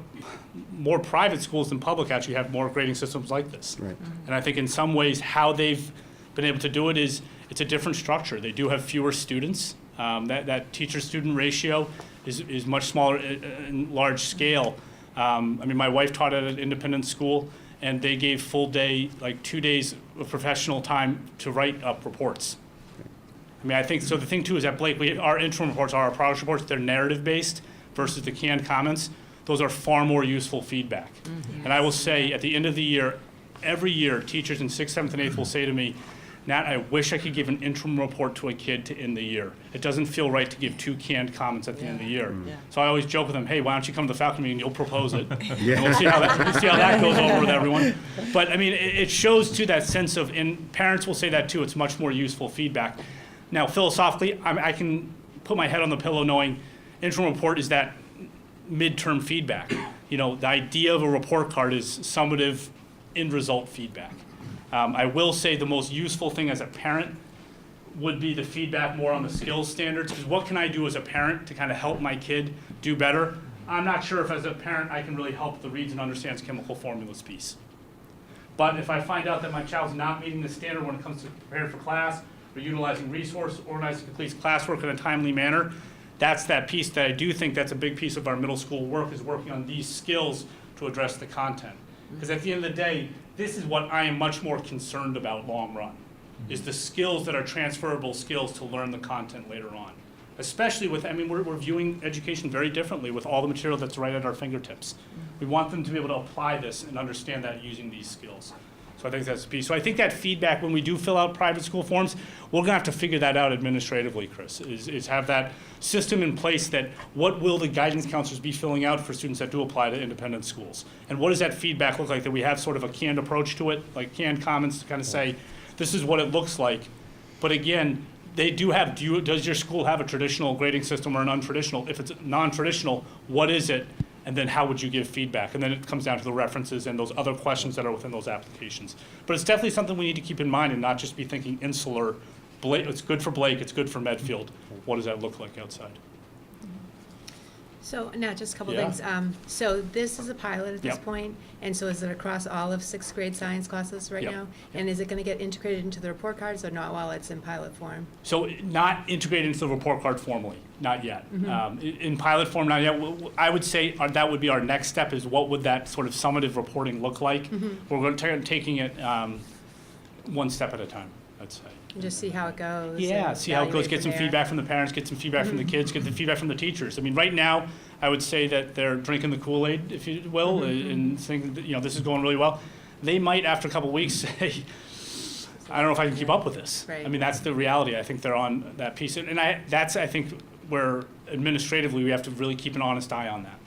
more private schools than public actually have more grading systems like this. Right. And I think in some ways how they've been able to do it is it's a different structure. They do have fewer students. That teacher-student ratio is much smaller in large scale. I mean, my wife taught at an independent school, and they gave full day, like 2 days of professional time to write up reports. I mean, I think, so the thing too is that Blake, our interim reports are our progress reports, they're narrative-based versus the canned comments. Those are far more useful feedback. And I will say, at the end of the year, every year, teachers in 6th, 7th, and 8th will say to me, Nat, I wish I could give an interim report to a kid to end the year. It doesn't feel right to give 2 canned comments at the end of the year. Yeah. So I always joke with them, hey, why don't you come to the faculty meeting, you'll propose it. Yeah. And we'll see how that goes over with everyone. But I mean, it shows too that sense of, and parents will say that too, it's much more useful feedback. Now, philosophically, I can put my head on the pillow knowing interim report is that midterm feedback. The idea of a report card is summative end result feedback. I will say the most useful thing as a parent would be the feedback more on the skills standards, because what can I do as a parent to kind of help my kid do better? I'm not sure if as a parent I can really help the reads and understands chemical formulas piece. But if I find out that my child's not meeting the standard when it comes to preparing for class, or utilizing resource, organizing complete classwork in a timely manner, that's that piece that I do think that's a big piece of our middle school work, is working on these skills to address the content. Because at the end of the day, this is what I am much more concerned about long run, is the skills that are transferable skills to learn the content later on. Especially with, we're viewing education very differently with all the material that's right at our fingertips. We want them to be able to apply this and understand that using these skills. So I think that's the piece. So I think that feedback, when we do fill out private school forms, we're gonna have to figure that out administratively, Chris, is have that system in place that what will the guidance counselors be filling out for students that do apply to independent schools? And what does that feedback look like, that we have sort of a canned approach to it, like canned comments to kind of say, this is what it looks like. But again, they do have, does your school have a traditional grading system or an untraditional? If it's non-traditional, what is it? And then how would you give feedback? And then it comes down to the references and those other questions that are within those applications. But it's definitely something we need to keep in mind and not just be thinking insular. It's good for Blake, it's good for Medfield. What does that look like outside? So, now, just a couple Yeah. things. So this is a pilot at this Yep. point, and so is it across all of sixth grade science classes right Yep. now? Yep. And is it gonna get integrated into the report cards or not while it's in pilot form? So not integrated into the report card formally, not yet. Mm-hmm. In pilot form, not yet. I would say that would be our next step is what would that sort of summative reporting look like? Mm-hmm. We're going to taking it one step at a time, I'd say. And just see how it goes? Yeah, and see how it goes, evaluate get from some there? feedback from the parents, get some feedback from the kids, get the feedback from the teachers. I mean, right now, I would say that they're drinking the Kool-Aid, if you will, and think that, this is going really well. They might, after a couple of weeks, say, I don't know if I can keep up with this. Right. I mean, that's the reality. I think they're on that piece. And that's, I think, where administratively, we have to really keep an honest eye on that.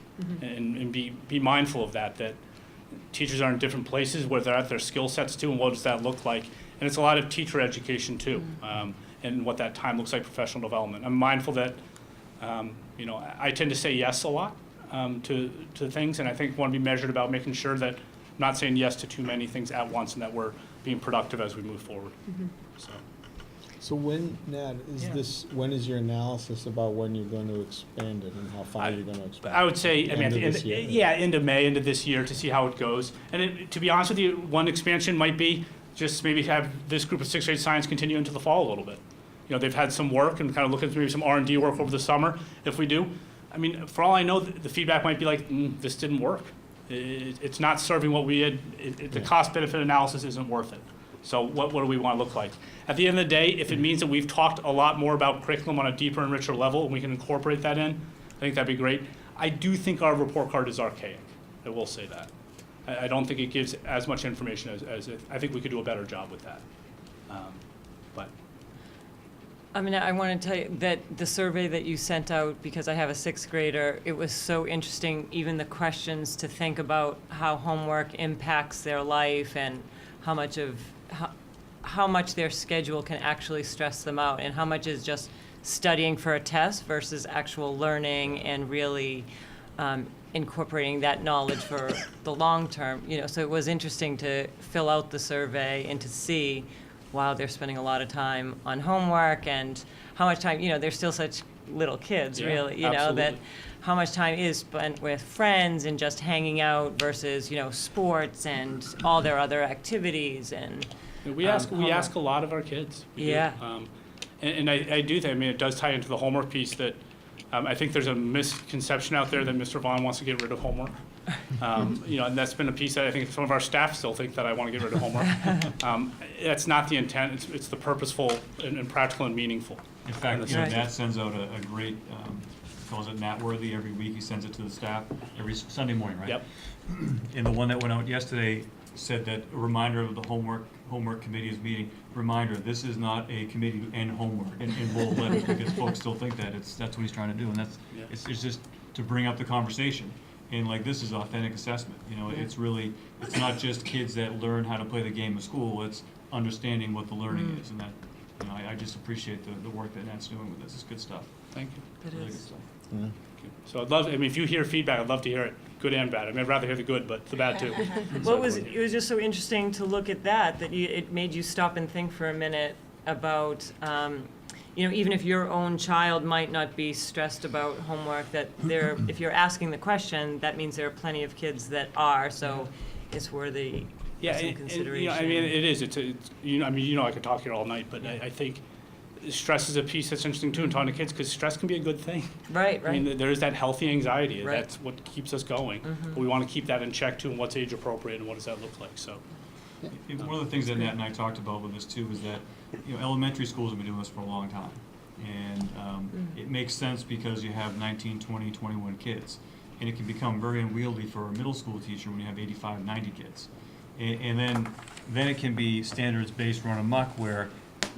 And be mindful of that teachers are in different places where they're at their skill sets too, and what does that look like? And it's a lot of teacher education too, and what that time looks like, professional development. I'm mindful that, I tend to say yes a lot to things, and I think want to be measured about making sure that I'm not saying yes to too many things at once, and that we're being productive as we move forward. So when, Nat, when is your analysis about when you're going to expand it and how far you're going to expand it? I would say, I mean, End at of the this year? end of May, end of this year, to see how it goes. And to be honest with you, one expansion might be just maybe have this group of sixth grade science continue into the fall a little bit. They've had some work and kind of looking at maybe some R&D work over the summer. If we do, I mean, for all I know, the feedback might be like, this didn't work. It's not serving what we had. The cost-benefit analysis isn't worth it. So what do we want to look like? At the end of the day, if it means that we've talked a lot more about curriculum on a deeper and richer level, and we can incorporate that in, I think that'd be great. I do think our report card is archaic. I will say that. I don't think it gives as much information as I think we could do a better job with that. But I mean, I want to tell you that the survey that you sent out, because I have a sixth grader, it was so interesting, even the questions to think about how homework impacts their life and how much their schedule can actually stress them out, and how much is just studying for a test versus actual learning and really incorporating that knowledge for the long term. So it was interesting to fill out the survey and to see, wow, they're spending a lot of time on homework, and how much time, they're still such little kids, Yeah, really, that absolutely. how much time is spent with friends and just hanging out versus, sports and all their other activities. And we ask homework. a lot of our kids. We do. Yeah. And I do think, I mean, it does tie into the homework piece that I think there's a misconception out there that Mr. Vaughn wants to get rid of homework. And that's been a piece that I think some of our staff still think that I want to get rid of homework. That's not the intent. It's the purposeful and practical and meaningful. In fact, Right. Nat sends out a great, calls it Nat Worthy every week. He sends it to the staff every Sunday morning, right? Yep. And the one that went out yesterday said that a reminder of the homework committee's meeting, reminder, this is not a committee to end homework in bold letters, because folks still think that. That's what he's trying to do, and Yeah. it's just to bring up the conversation. And like, this is authentic assessment, it's not just kids that learn how to play the game of school, it's understanding what the learning is, and that, I just appreciate the work that Nat's doing with this. It's good stuff. Thank you. It Really is. good stuff. Yeah. So I'd love, if you hear feedback, I'd love to hear it, good and bad. I mean, I'd rather hear the good, but the bad too. Well, it was just so interesting to look at that it made you stop and think for a minute about, even if your own child might not be stressed about homework, that if you're asking the question, that means there are plenty of kids that are, so it's worthy Yeah, of some and, consideration. I mean, it is. I could talk here all night, but I think stress is a piece that's interesting too in talking to kids, because stress can be a good thing. Right. I mean, there is that healthy anxiety. Right. That's what keeps us going. But we want to keep that in check too, and what's age appropriate and what does that look like. So, One of the things that Nat and I talked about with this too is that, elementary schools have been doing this for a long time. And it makes sense because you have 19, 20, 21 kids. And it can become very unwieldy for a middle school teacher when you have 85, 90 kids. And then it can be standards-based run amok where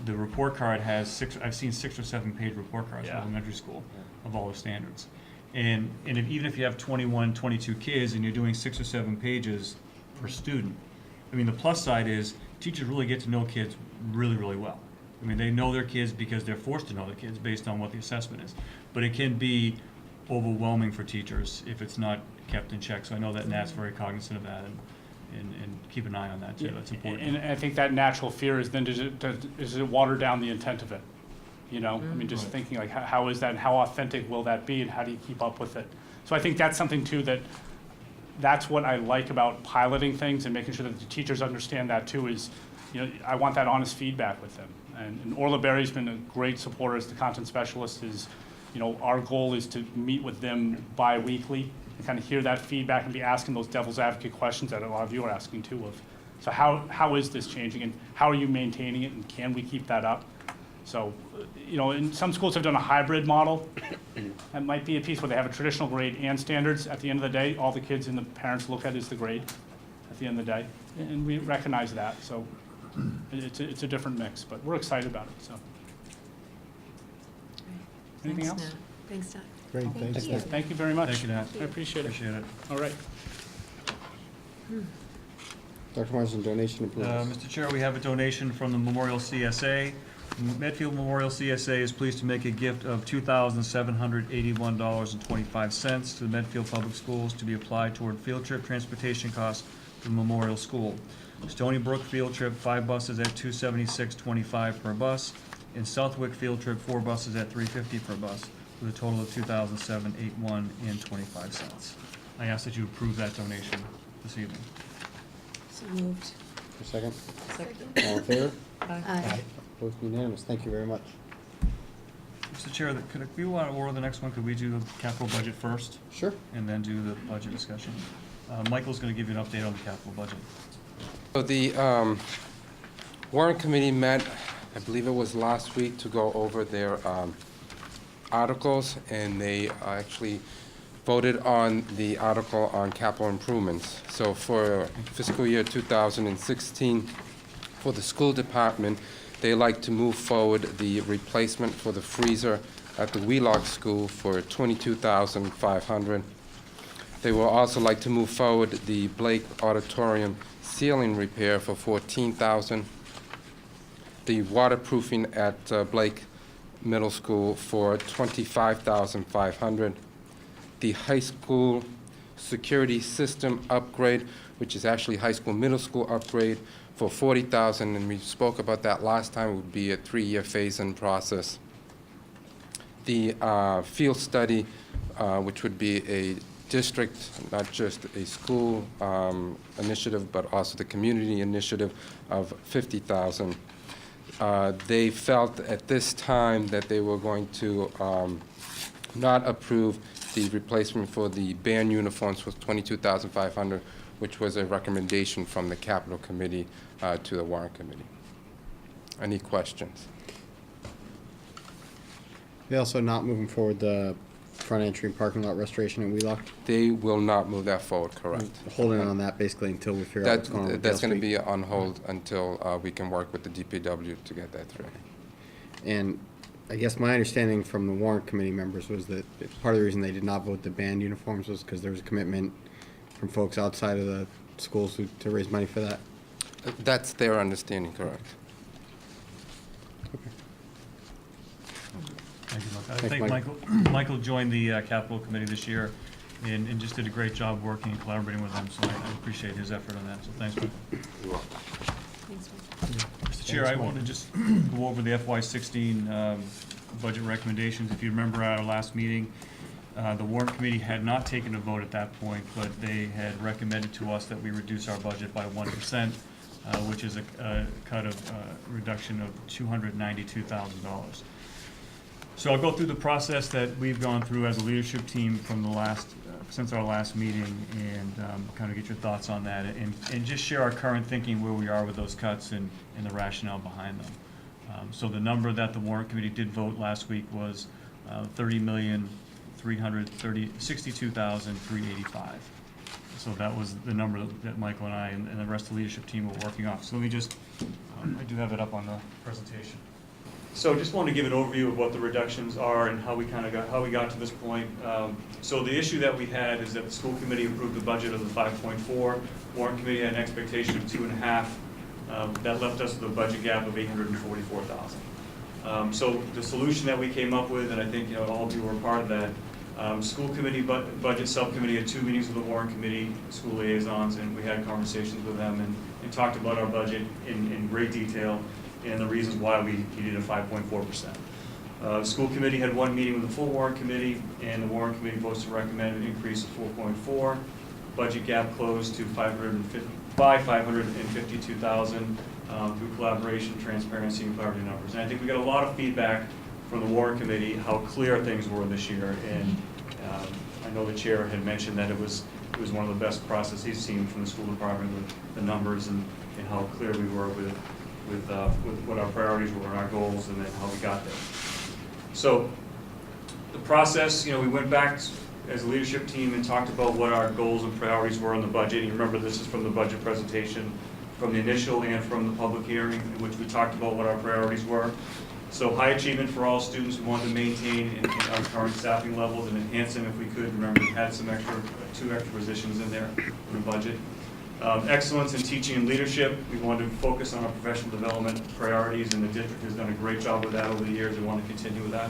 the report card has I've seen 6 or 7 page report cards Yeah. in elementary school of all the standards. And even if you have 21, 22 kids and you're doing 6 or 7 pages per student, I mean, the plus side is teachers really get to know kids really, really well. I mean, they know their kids because they're forced to know their kids based on what the assessment is. But it can be overwhelming for teachers if it's not kept in check. So I know that Nat's very cognizant of that and keep an eye on that too. That's important. and I think that natural fear is then does it water down the intent of it? I mean, just Right. thinking like how is that, and how authentic will that be, and how do you keep up with it? So I think that's something too that's what I like about piloting things and making sure that the teachers understand that too is, I want that honest feedback with them. And Orla Berry's been a great supporter as the content specialist. Our goal is to meet with them bi-weekly and kind of hear that feedback and be asking those devil's advocate questions that a lot of you are asking too of. So how is this changing and how are you maintaining it and can we keep that up? So, and some schools have done a hybrid model. That might be a piece where they have a traditional grade and standards. At the end of the day, all the kids and the parents look at is the grade at the end of the day. And we recognize that, so it's a different mix, but we're excited about it, so. Anything Thanks, else? Nat. Thanks, Nat. Great, thanks. you. Thank you very much. Thank you, Nat. I appreciate it. Appreciate it. All right. Dr. Marsden, donation approved. Mr. Chair, we have a donation from the Memorial CSA. Medfield Memorial CSA is pleased to make a gift of $2,781.25 to the Medfield Public Schools to be applied toward field trip transportation costs for the Memorial School. Stony Brook field trip, 5 buses at $276.25 per bus. And Southwick field trip, 4 buses at $350 per bus, with a total of $2,781.25. I ask that you approve that donation this evening. So moved. For a second? Second. All in favor? Aye. Opposed, unanimous. Thank you very much. Mr. Chair, if we want to order the next one, could we do the capital budget first Sure. and then do the budget discussion? Michael's going to give you an update on the capital budget. So the warrant committee met, I believe it was last week, to go over their articles, and they actually voted on the article on capital improvements. So for fiscal year 2016, for the school department, they like to move forward the replacement for the freezer at the Wheelock School for $22,500. They will also like to move forward the Blake Auditorium ceiling repair for $14,000. The waterproofing at Blake Middle School for $25,500. The high school security system upgrade, which is actually high school, middle school upgrade, for $40,000, and we spoke about that last time. It would be a 3-year phase-in process. The field study, which would be a district, not just a school initiative, but also the community initiative of $50,000. They felt at this time that they were going to not approve the replacement for the band uniforms was $22,500, which was a recommendation from the Capital Committee to the Warrant Committee. Any questions? They also not moving forward the front entry and parking lot restoration in Wheelock. They will not move that forward, correct? Holding on that basically until we figure out what's going on with Dale That's going to Street. be on hold until we can work with the DPW to get that through. And I guess my understanding from the warrant committee members was that part of the reason they did not vote the band uniforms was because there was a commitment from folks outside of the schools to raise money for that. That's their understanding, correct? Thank you, Michael. I Thanks, think Mike. Michael joined the capital committee this year and just did a great job working and collaborating with them, so I appreciate his effort on that, so thanks, Michael. Thanks, Mike. Mr. Chair, I want to just go over the FY16 budget recommendations. If you remember at our last meeting, the warrant committee had not taken a vote at that point, but they had recommended to us that we reduce our budget by 1%, which is a cut of reduction of $292,000. So I'll go through the process that we've gone through as a leadership team from the since our last meeting, and kind of get your thoughts on that, and just share our current thinking where we are with those cuts and the rationale behind them. So the number that the warrant committee did vote last week was $30,362,385. So that was the number that Michael and I and the rest of the leadership team were working off. So let me just, I do have it up on the presentation. So just wanted to give an overview of what the reductions are and how we got to this point. So the issue that we had is that the school committee approved the budget of the 5.4. Warrant committee had an expectation of 2.5. That left us with a budget gap of $844,000. So the solution that we came up with, and I think all of you were a part of that, school committee budget subcommittee had 2 meetings with the warrant committee, school liaisons, and we had conversations with them and talked about our budget in great detail and the reasons why we needed a 5.4%. The school committee had one meeting with the full warrant committee, and the warrant committee votes to recommend an increase of 4.4. Budget gap closed to $552,000 through collaboration, transparency, and clarity numbers. And I think we got a lot of feedback from the warrant committee how clear things were this year. And I know the chair had mentioned that it was one of the best processes he's seen from the school department with the numbers and how clear we were with what our priorities were and our goals, and then how we got there. So the process, we went back as a leadership team and talked about what our goals and priorities were on the budget. And you remember, this is from the budget presentation, from the initial and from the public hearing, in which we talked about what our priorities were. So high achievement for all students, we wanted to maintain in our current staffing levels and enhance them if we could. Remember, we had some two extra positions in there in the budget. Excellence in teaching and leadership, we wanted to focus on our professional development priorities, and the district has done a great job with that over the years. We want to continue with that.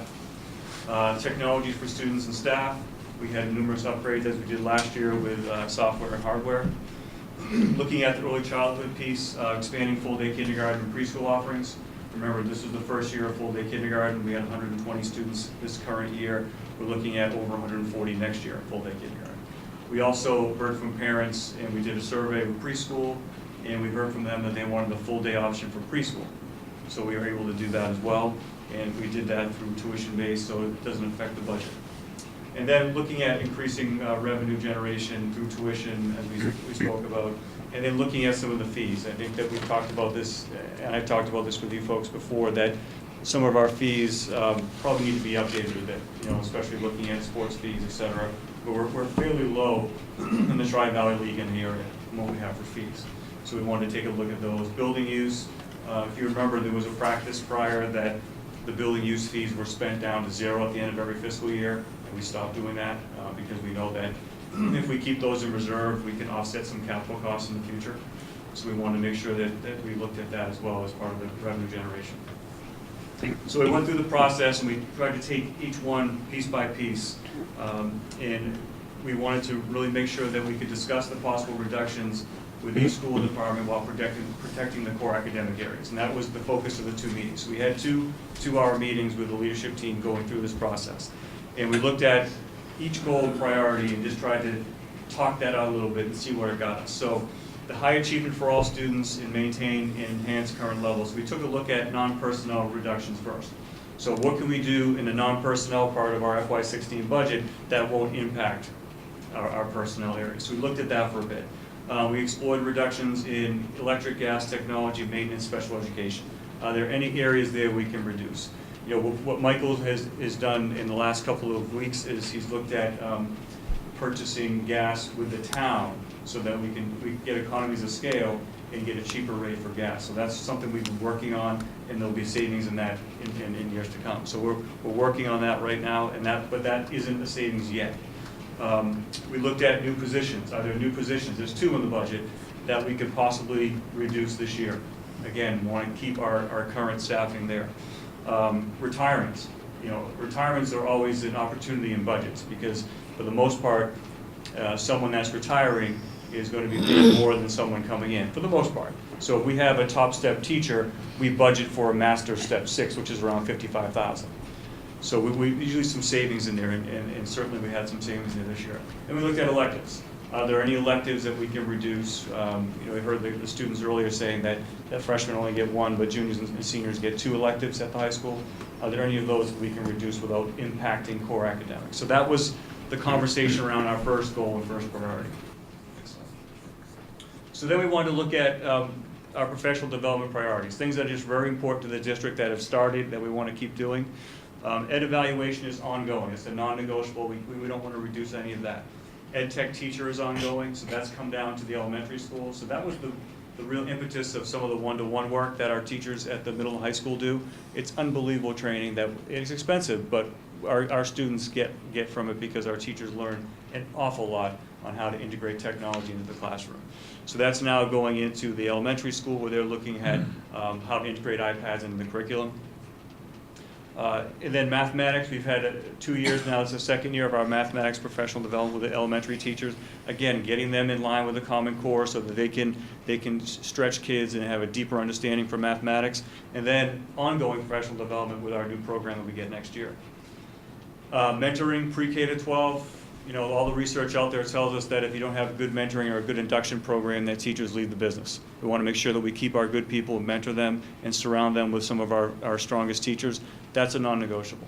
Technologies for students and staff, we had numerous upgrades as we did last year with software and hardware. Looking at the early childhood piece, expanding full-day kindergarten and preschool offerings. Remember, this was the first year of full-day kindergarten. We had 120 students this current year. We're looking at over 140 next year, full-day kindergarten. We also heard from parents, and we did a survey with preschool, and we heard from them that they wanted a full-day option for preschool. So we were able to do that as well, and we did that through tuition-based, so it doesn't affect the budget. And then looking at increasing revenue generation through tuition, as we spoke about, and then looking at some of the fees. I think that we've talked about this, and I've talked about this with you folks before, that some of our fees probably need to be updated a bit, especially looking at sports fees, et cetera. But we're fairly low in the Tri-Valley League in the area from what we have for fees. So we wanted to take a look at those. Building use, if you remember, there was a practice prior that the building use fees were spent down to zero at the end of every fiscal year, and we stopped doing that because we know that if we keep those in reserve, we can offset some capital costs in the future. So we wanted to make sure that we looked at that as well as part of the revenue generation. So we went through the process, and we tried to take each one piece by piece, and we wanted to really make sure that we could discuss the possible reductions with each school department while protecting the core academic areas. And that was the focus of the two meetings. So we had two-hour meetings with the leadership team going through this process. And we looked at each goal and priority and just tried to talk that out a little bit and see where it got us. So the high achievement for all students and maintain and enhance current levels. We took a look at non-personnel reductions first. So what can we do in the non-personnel part of our FY16 budget that won't impact our personnel areas? So we looked at that for a bit. We explored reductions in electric, gas, technology, maintenance, special education. Are there any areas there we can reduce? What Michael has done in the last couple of weeks is he's looked at purchasing gas with the town so that we get economies of scale and get a cheaper rate for gas. So that's something we've been working on, and there'll be savings in that in years to come. So we're working on that right now, but that isn't a savings yet. We looked at new positions. Are there new positions? There's 2 in the budget that we could possibly reduce this year. Again, we want to keep our current staffing there. Retirements. Retirements are always an opportunity in budgets because, for the most part, someone that's retiring is going to be paid more than someone coming in, for the most part. So if we have a top step teacher, we budget for a master step 6, which is around $55,000. So we usually some savings in there, and certainly we had some savings in there this year. And we looked at electives. Are there any electives that we can reduce? We heard the students earlier saying that freshmen only get 1, but juniors and seniors get 2 electives at the high school. Are there any of those that we can reduce without impacting core academics? So that was the conversation around our first goal and first priority. So then we wanted to look at our professional development priorities, things that are just very important to the district that have started, that we want to keep doing. Ed evaluation is ongoing. It's a non-negotiable. We don't want to reduce any of that. Ed tech teacher is ongoing, so that's come down to the elementary school. So that was the real impetus of some of the one-to-one work that our teachers at the middle and high school do. It's unbelievable training that it's expensive, but our students get from it because our teachers learn an awful lot on how to integrate technology into the classroom. So that's now going into the elementary school where they're looking at how to integrate iPads into the curriculum. And then mathematics, we've had 2 years now. It's the second year of our mathematics professional development with the elementary teachers. Again, getting them in line with the Common Core so that they can stretch kids and have a deeper understanding for mathematics. And then ongoing professional development with our new program that we get next year. Mentoring pre-K to 12. You know, all the research out there tells us that if you don't have good mentoring or a good induction program, that teachers leave the business. We want to make sure that we keep our good people, mentor them, and surround them with some of our strongest teachers. That's a non-negotiable.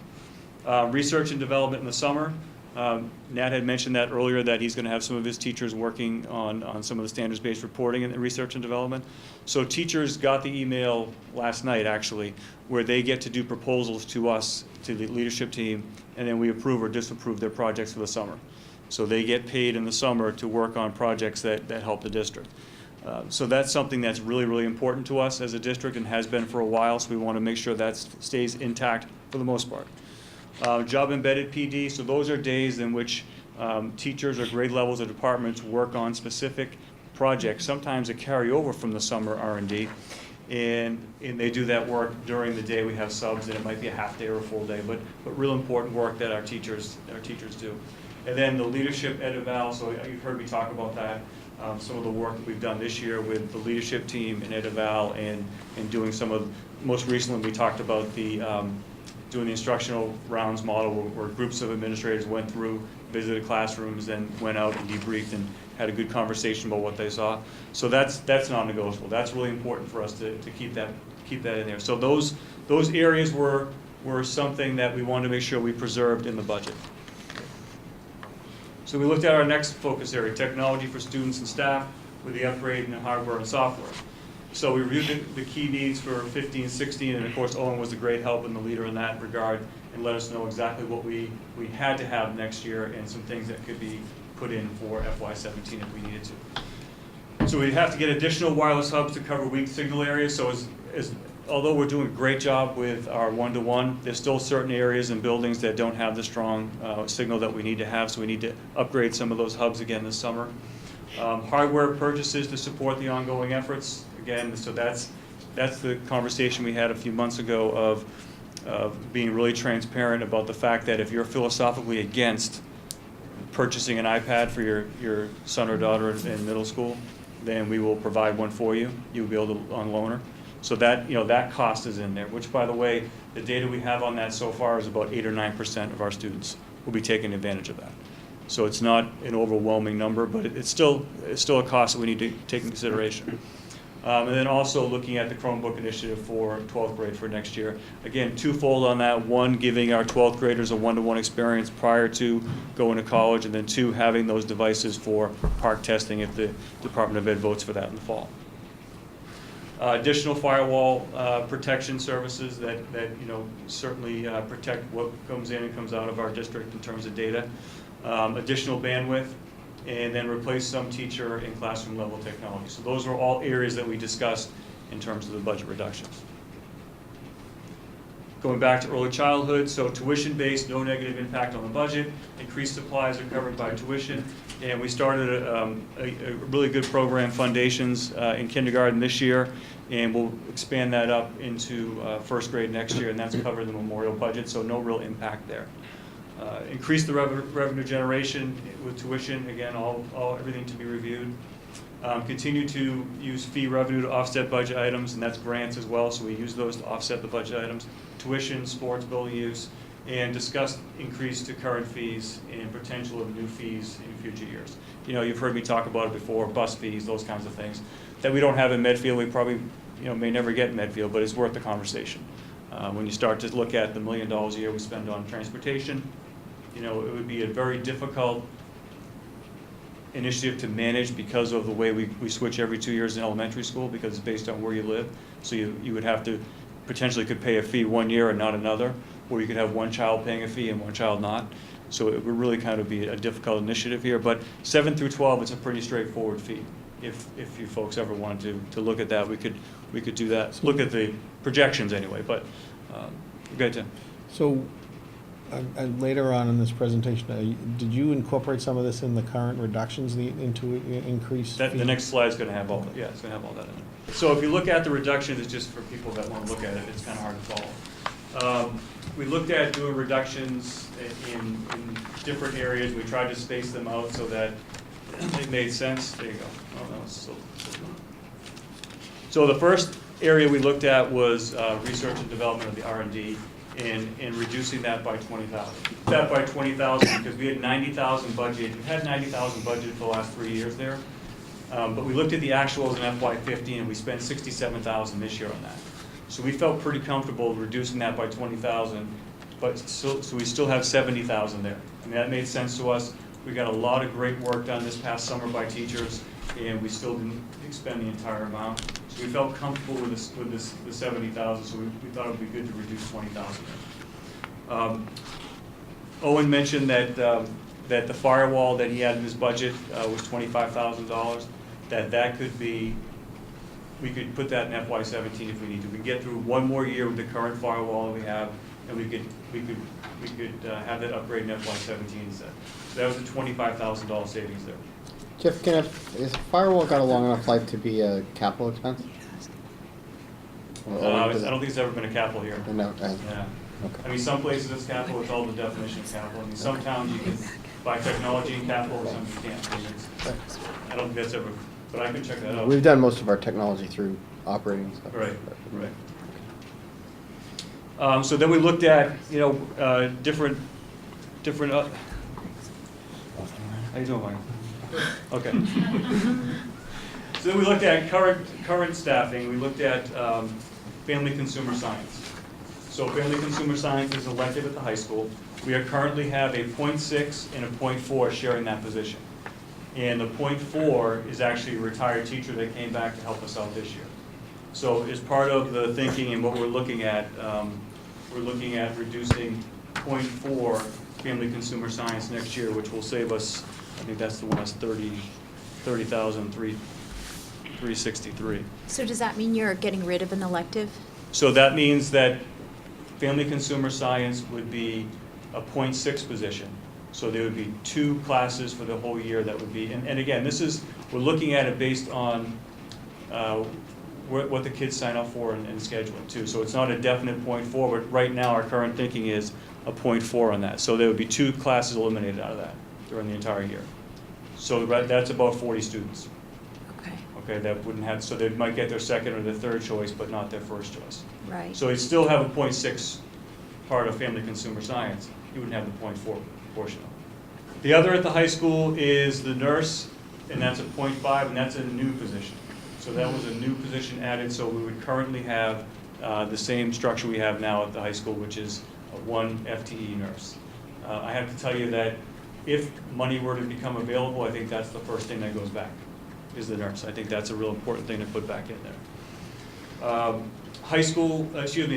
Research and development in the summer. Nat had mentioned that earlier, that he's going to have some of his teachers working on some of the standards-based reporting and research and development. So teachers got the email last night, actually, where they get to do proposals to us, to the leadership team, and then we approve or disapprove their projects for the summer. So they get paid in the summer to work on projects that help the district. So that's something that's really, really important to us as a district and has been for a while, so we want to make sure that stays intact for the most part. Job embedded PD, so those are days in which teachers or grade levels of departments work on specific projects, sometimes that carry over from the summer R&D, and they do that work during the day. We have subs, and it might be a half day or a full day, but real important work that our teachers do. And then the leadership ed eval, so you've heard me talk about that. Some of the work that we've done this year with the leadership team in ed eval and doing some of, most recently we talked about the doing the instructional rounds model where groups of administrators went through, visited classrooms, then went out and debriefed and had a good conversation about what they saw. So that's non-negotiable. That's really important for us to keep that in there. So those areas were something that we wanted to make sure we preserved in the budget. So we looked at our next focus area, technology for students and staff, with the upgrade in hardware and software. So we reviewed the key needs for 15, 16, and of course Owen was a great help and the leader in that regard, and let us know exactly what we had to have next year and some things that could be put in for FY17 if we needed to. So we'd have to get additional wireless hubs to cover weak signal areas. So although we're doing a great job with our one-to-one, there's still certain areas and buildings that don't have the strong signal that we need to have, so we need to upgrade some of those hubs again this summer. Hardware purchases to support the ongoing efforts. Again, so that's the conversation we had a few months ago of being really transparent about the fact that if you're philosophically against purchasing an iPad for your son or daughter in middle school, then we will provide one for you. You'll be able to on loaner. So that, that cost is in there, which, by the way, the data we have on that so far is about 8 or 9% of our students will be taking advantage of that. So it's not an overwhelming number, but it's still a cost that we need to take into consideration. And then also looking at the Chromebook initiative for 12th grade for next year. Again, twofold on that. One, giving our 12th graders a one-to-one experience prior to going to college, and then two, having those devices for park testing if the Department of Ed votes for that in the fall. Additional firewall protection services that certainly protect what comes in and comes out of our district in terms of data. Additional bandwidth, and then replace some teacher and classroom level technology. So those are all areas that we discussed in terms of the budget reductions. Going back to early childhood, so tuition-based, no negative impact on the budget. Increased supplies are covered by tuition. And we started a really good program, Foundations, in kindergarten this year, and we'll expand that up into first grade next year, and that's covered in the memorial budget, so no real impact there. Increase the revenue generation with tuition, again, everything to be reviewed. Continue to use fee revenue to offset budget items, and that's grants as well, so we use those to offset the budget items. Tuition, sports building use, and discuss increase to current fees and potential of new fees in future years. You've heard me talk about it before, bus fees, those kinds of things that we don't have in Medfield. We probably may never get in Medfield, but it's worth the conversation. When you start to look at the $1 million a year we spend on transportation, it would be a very difficult initiative to manage because of the way we switch every 2 years in elementary school, because it's based on where you live. So you would have to potentially could pay a fee 1 year and not another, or you could have one child paying a fee and one child not. So it would really kind of be a difficult initiative here. But 7 through 12, it's a pretty straightforward fee. If you folks ever wanted to look at that, we could do that. Look at the projections anyway. But go ahead, Tim. So later on in this presentation, did you incorporate some of this in the current reductions into increased The next slide is going to have all that. Yeah, it's going to have all that in it. So if you look at the reductions, it's just for people that want to look at it. It's kind of hard to follow. we looked at doing reductions in different areas. We tried to space them out so that it made sense. There you go. Oh, no, it's still so the first area we looked at was research and development of the R&D and reducing that by 20,000. That by 20,000 because we had 90,000 budget. We've had 90,000 budgeted for the last 3 years there. But we looked at the actuals in FY15 and we spent 67,000 this year on that. So we felt pretty comfortable reducing that by 20,000, but so we still have 70,000 there. I mean, that made sense to us. We got a lot of great work done this past summer by teachers, and we still didn't expend the entire amount. So we felt comfortable with the 70,000, so we thought it would be good to reduce 20,000. Owen mentioned that the firewall that he had in his budget was $25,000. That could be, we could put that in FY17 if we need to. We could get through one more year with the current firewall that we have, and we could have that upgrade in FY17 instead. So that was a $25,000 savings there. Jeff, is firewall got a long enough life to be a capital expense? I don't think it's ever been a capital here. No. Yeah. Okay. I mean, some places it's capital, it's all the definition of capital. I mean, some towns you can buy technology in capital, some you can't. I mean, I don't think that's ever, but I can check that out. We've done most of our technology through operating stuff. Right. So then we looked at, different. How you doing, Mike? Okay. So then we looked at current staffing. We looked at family consumer science. So family consumer science is elective at the high school. We currently have a .6 and a .4 sharing that position. And the .4 is actually a retired teacher that came back to help us out this year. So as part of the thinking and what we're looking at reducing .4 family consumer science next year, which will save us, I think that's the one that's 30,363. So does that mean you're getting rid of an elective? So that means that family consumer science would be a .6 position. So there would be 2 classes for the whole year that would be, and again, we're looking at it based on what the kids sign up for and scheduling too. So it's not a definite .4, but right now our current thinking is a .4 on that. So there would be 2 classes eliminated out of that during the entire year. So that's about 40 students. Okay, that wouldn't have, so they might get their second or their third choice, but not their first choice. Right. So you'd still have a .6 part of family consumer science. You wouldn't have the .4 portion of it. The other at the high school is the nurse, and that's a .5, and that's a new position. So that was a new position added, so we would currently have the same structure we have now at the high school, which is one FTE nurse. I have to tell you that if money were to become available, I think that's the first thing that goes back, is the nurse. I think that's a real important thing to put back in there.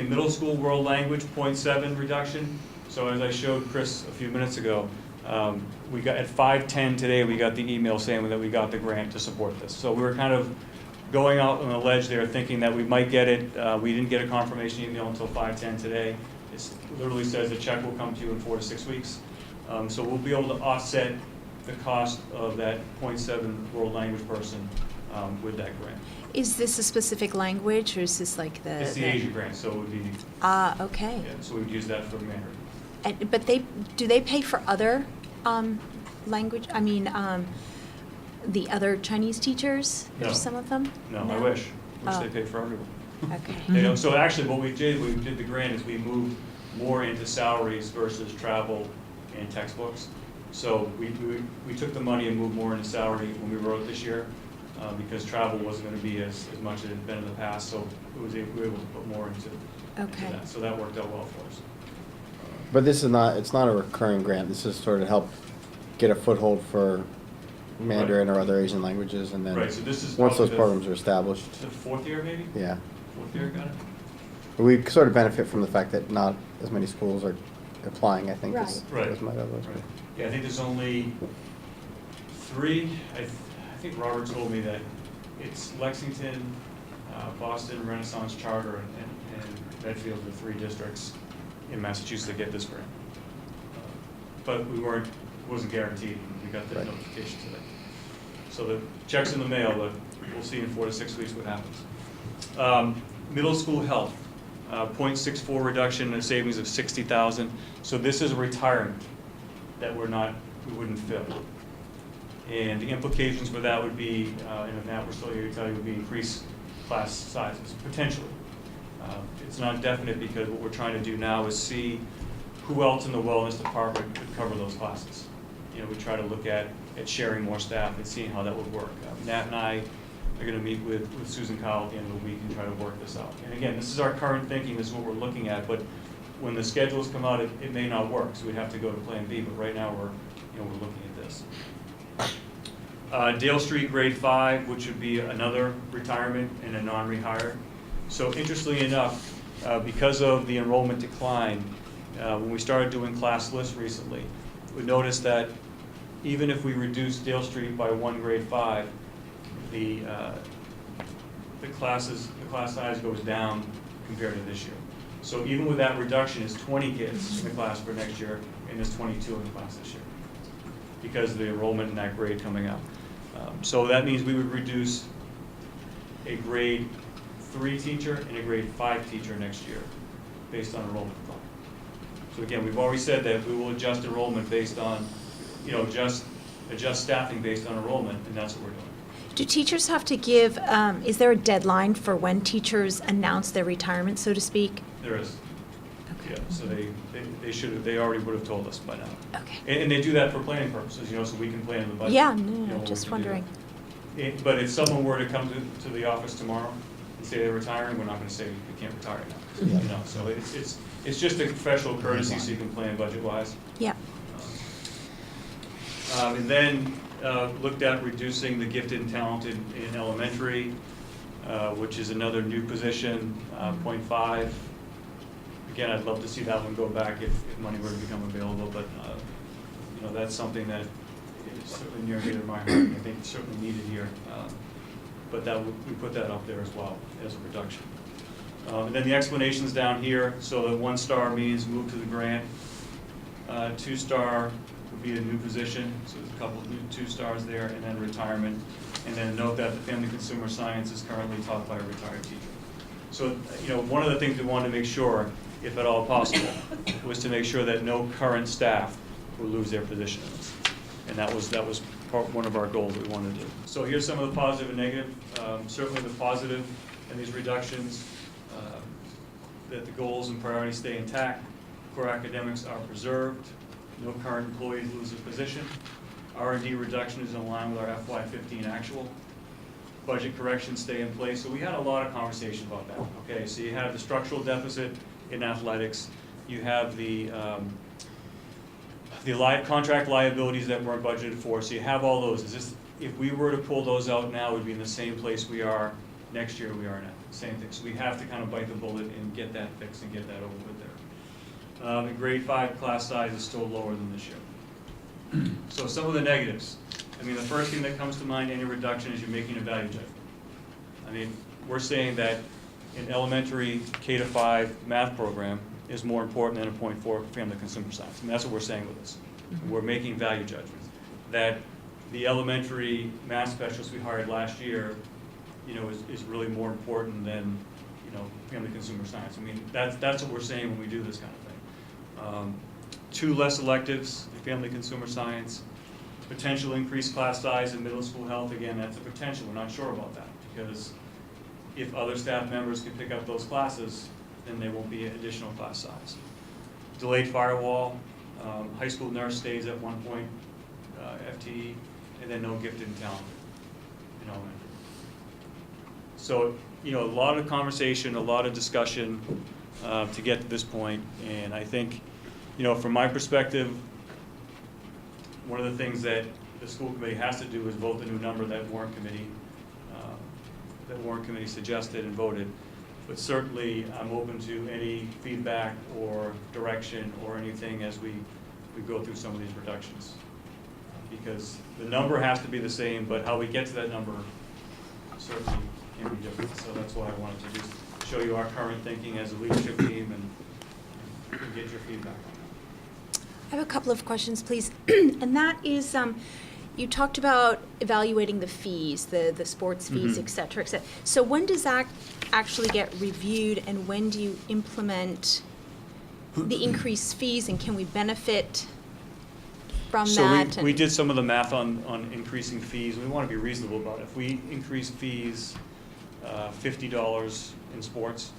Middle school world language, .7 reduction. So as I showed Chris a few minutes ago, we got at 5:10 today, we got the email saying that we got the grant to support this. So we were kind of going out on a ledge there thinking that we might get it. We didn't get a confirmation email until 5:10 today. It literally says the check will come to you in 4 to 6 weeks. So we'll be able to offset the cost of that .7 world language person with that grant. Is this a specific language, or is this like the? It's the Asia grant, so it would be, Okay. yeah, so we'd use that for Mandarin. But do they pay for other language? I mean, the other Chinese teachers? No. Some of them? No, I wish they paid for everyone. Okay. They don't. So actually what we did the grant is we moved more into salaries versus travel and textbooks. So we took the money and moved more into salary when we wrote this year because travel wasn't going to be as much as it had been in the past. So we were able to put more into that. So that worked out well for us. But it's not a recurring grant. This is sort of help get a foothold for Mandarin or other Asian languages, and then Right, so this is once those probably programs are established. The 4th year maybe? Yeah. 4th year, got it? We sort of benefit from the fact that not as many schools are applying, I think, as Right. might otherwise be. Right. Yeah, I think there's only 3. I think Robert told me that it's Lexington, Boston, Renaissance Charter, and Medfield, the 3 districts in Massachusetts that get this grant. But it wasn't guaranteed. We got the notification today. So the check's in the mail, but we'll see in 4 to 6 weeks what happens. Middle school health. .64 reduction, a savings of 60,000. So this is a retirement that we wouldn't fill. And the implications for that would be, and if Matt were still here to tell you, would be increased class sizes, potentially. It's not definite because what we're trying to do now is see who else in the wellness department could cover those classes. You know, we try to look at sharing more staff and seeing how that would work. Nat and I are going to meet with Susan Kyle at the end of the week and try to work this out. And again, this is our current thinking, this is what we're looking at, but when the schedules come out, it may not work, so we'd have to go to Plan B, but right now we're looking at this. Dale Street grade 5, which would be another retirement and a non-rehire. So interestingly enough, because of the enrollment decline, when we started doing class lists recently, we noticed that even if we reduce Dale Street by 1 grade 5, the class size goes down compared to this year. So even with that reduction, it's 20 kids in the class for next year, and there's 22 in the class this year because of the enrollment in that grade coming out. So that means we would reduce a grade 3 teacher and a grade 5 teacher next year based on enrollment decline. So again, we've already said that we will adjust enrollment based on, adjust staffing based on enrollment, and that's what we're doing. Do teachers have to give, is there a deadline for when teachers announce their retirement, so to speak? There is. Yeah, so they already would have told us by now. Okay. And they do that for planning purposes, so we can plan in the budget. Yeah, what we just can wondering. do. But if someone were to come to the office tomorrow and say they're retiring, we're not going to say they can't retire now. So it's just a professional courtesy so you can plan budget-wise. Yeah. And then looked at reducing the gifted and talented in elementary, which is another new position, 0.5. Again, I'd love to see that one go back if money were to become available, but that's something that is certainly near and dear to my heart. I think it's certainly needed here, but we put that up there as well as a reduction. And then the explanations down here, so that 1 star means move to the grant, 2 star would be a new position, so there's a couple of new 2 stars there, and then retirement. And then note that the family consumer science is currently taught by a retired teacher. So, one of the things we wanted to make sure, if at all possible, was to make sure that no current staff would lose their position. And that was one of our goals that we wanted to do. So here's some of the positive and negative. Certainly the positive in these reductions, that the goals and priorities stay intact, core academics are preserved, no current employees lose their position, R&D reduction is in line with our FY15 actual, budget corrections stay in place. So we had a lot of conversation about that. Okay, so you have the structural deficit in athletics, you have the contract liabilities that weren't budgeted for, so you have all those. If we were to pull those out now, we'd be in the same place we are next year we are now. Same thing. So we have to kind of bite the bullet and get that fixed and get that over with there. The grade 5 class size is still lower than this year. So some of the negatives. The first thing that comes to mind, any reduction, is you're making a value judgment. We're saying that an elementary K-5 math program is more important than a 0.4 family consumer science. That's what we're saying with this. We're making value judgments. That the elementary math specialist we hired last year, is really more important than, family consumer science. That's what we're saying when we do this kind of thing. 2 less electives in family consumer science, potential increased class size in middle school health. Again, that's a potential. We're not sure about that because if other staff members can pick up those classes, then there won't be additional class size. Delayed firewall, high school nurse stays at 1 point FTE, and then no gifted and talented in elementary. So, a lot of conversation, a lot of discussion to get to this point, and I think, from my perspective, one of the things that the school committee has to do is vote the new number that warrant committee suggested and voted. But certainly, I'm open to any feedback or direction or anything as we go through some of these reductions. Because the number has to be the same, but how we get to that number certainly can be different. So that's why I wanted to just show you our current thinking as a leadership team and get your feedback on that. I have a couple of questions, please. And that is, you talked about evaluating the fees, the sports fees, Mhm. et cetera, et cetera. So when does that actually get reviewed, and when do you implement the increased fees, and can we benefit from that? So we and- did some of the math on increasing fees. We want to be reasonable about it. If we increase fees $50 in sports,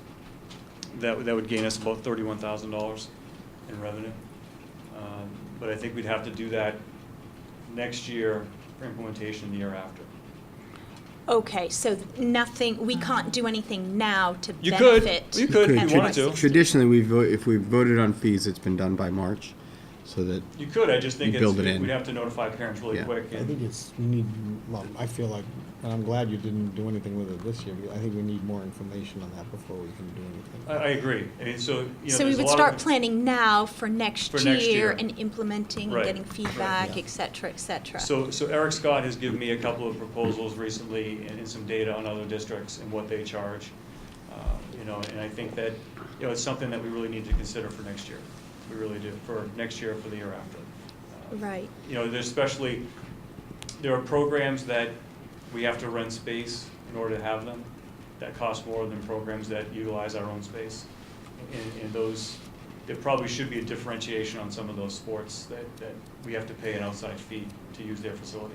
that would gain us about $31,000 in revenue. But I think we'd have to do that next year for implementation the year after. Okay, so nothing, we can't do anything now to You could, benefit. you could, if you wanted to. Traditionally, if we voted on fees, it's been done by March, so that, You could, I just think You build it in. we'd have to notify parents really Yeah. quick. I and- think we need, well, I feel like, and I'm glad you didn't do anything with it this year, because I think we need more information on that before we can do anything. I agree. I mean, so, you know, So we there's a would lot start of. planning now for next For next year. year and implementing and Right, getting right, feedback, yeah. et cetera, et cetera. So Eric Scott has given me a couple of proposals recently and some data on other districts and what they charge. You know, and I think that, you know, it's something that we really need to consider for next year. We really do, for next year, for the year after. Right. You know, there are programs that we have to rent space in order to have them, that cost more than programs that utilize our own space. And those, there probably should be a differentiation on some of those sports that we have to pay an outside fee to use their facility.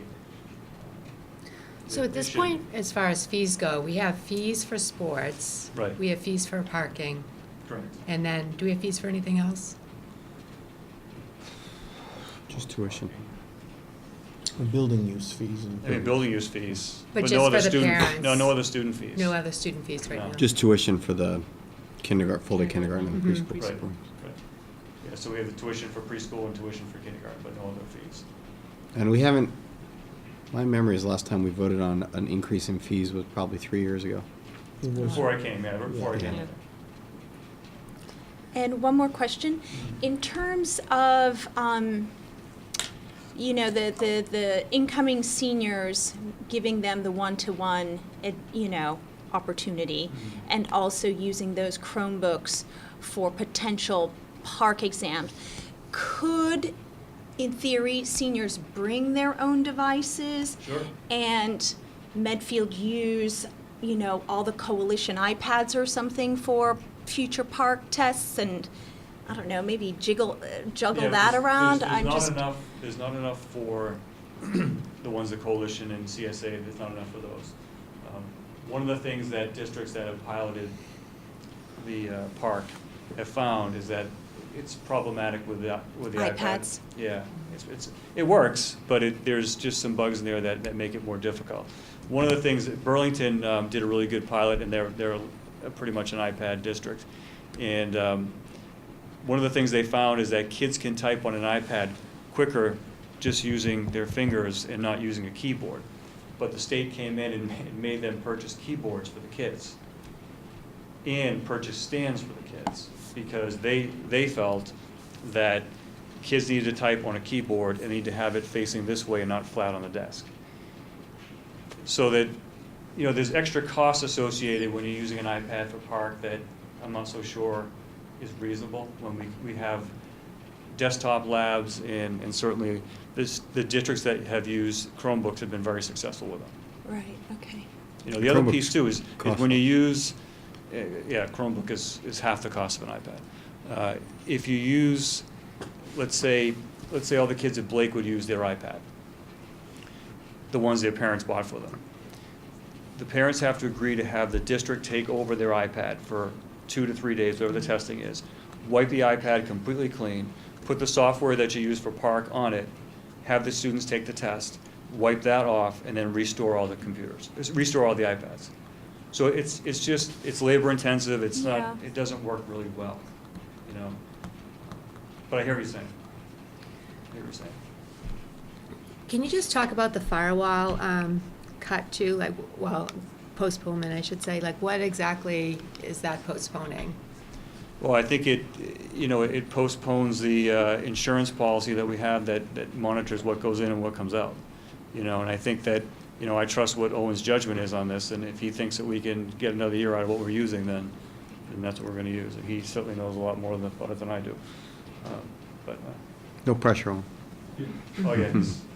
So at this It should- point, as far as fees go, we have fees for sports. Right. We have fees for parking, Correct. and then, do we have fees for anything else? just tuition. The building use fees and. I mean, building use fees. But no just other for the student- parents. No other student fees. No other student fees right No. now? Just tuition for the kindergarten, full-day kindergarten and Mhm. preschool. Right, right. Yeah, so we have the tuition for preschool and tuition for kindergarten, but no other fees. And we haven't, my memory is last time we voted on an increase in fees was probably 3 years ago. It was- Before I came, yeah, before I came. Yeah. And one more question. In terms of, you know, the incoming seniors, giving them the one-to-one, you know, opportunity, and also using those Chromebooks for potential park exams, could, in theory, seniors bring their own devices? Sure. And Medfield use, you know, all the coalition iPads or something for future park tests, and I don't know, maybe juggle Yeah, that around? There's not enough for the ones that Coalition and CSA, there's not enough for those. One of the things that districts that have piloted the park have found is that it's problematic with the iPad. iPads. Yeah, it works, but there's just some bugs in there that make it more difficult. One of the things that Burlington did a really good pilot, and they're pretty much an iPad district. And one of the things they found is that kids can type on an iPad quicker just using their fingers and not using a keyboard. But the state came in and made them purchase keyboards for the kids and purchase stands for the kids, because they felt that kids needed to type on a keyboard and need to have it facing this way and not flat on the desk. So that, you know, there's extra costs associated when you're using an iPad for park that I'm not so sure is reasonable when we have desktop labs, and certainly the districts that have used Chromebooks have been very successful with them. Right, okay. You know, the other Chromebooks piece too is cost when you less. use, Chromebook is half the cost of an iPad. If you use, let's say all the kids at Blake would use their iPad, the ones their parents bought for them. The parents have to agree to have the district take over their iPad for 2 to 3 days, whatever the testing is, wipe the iPad completely clean, put the software that you use for park on it, have the students take the test, wipe that off, and then restore all the restore all the iPads. So it's labor intensive, it's not, Yeah. it doesn't work really well, you know. But I hear what you're saying. Can you just talk about the firewall cut to, like, well, postponement, I should say, like, what exactly is that postponing? Well, I think it postpones the insurance policy that we have that monitors what goes in and what comes out. You know, and I think that, you know, I trust what Owen's judgment is on this, and if he thinks that we can get another year out of what we're using, then that's what we're gonna use. And he certainly knows a lot more about it than I do. No pressure on. Oh, yeah,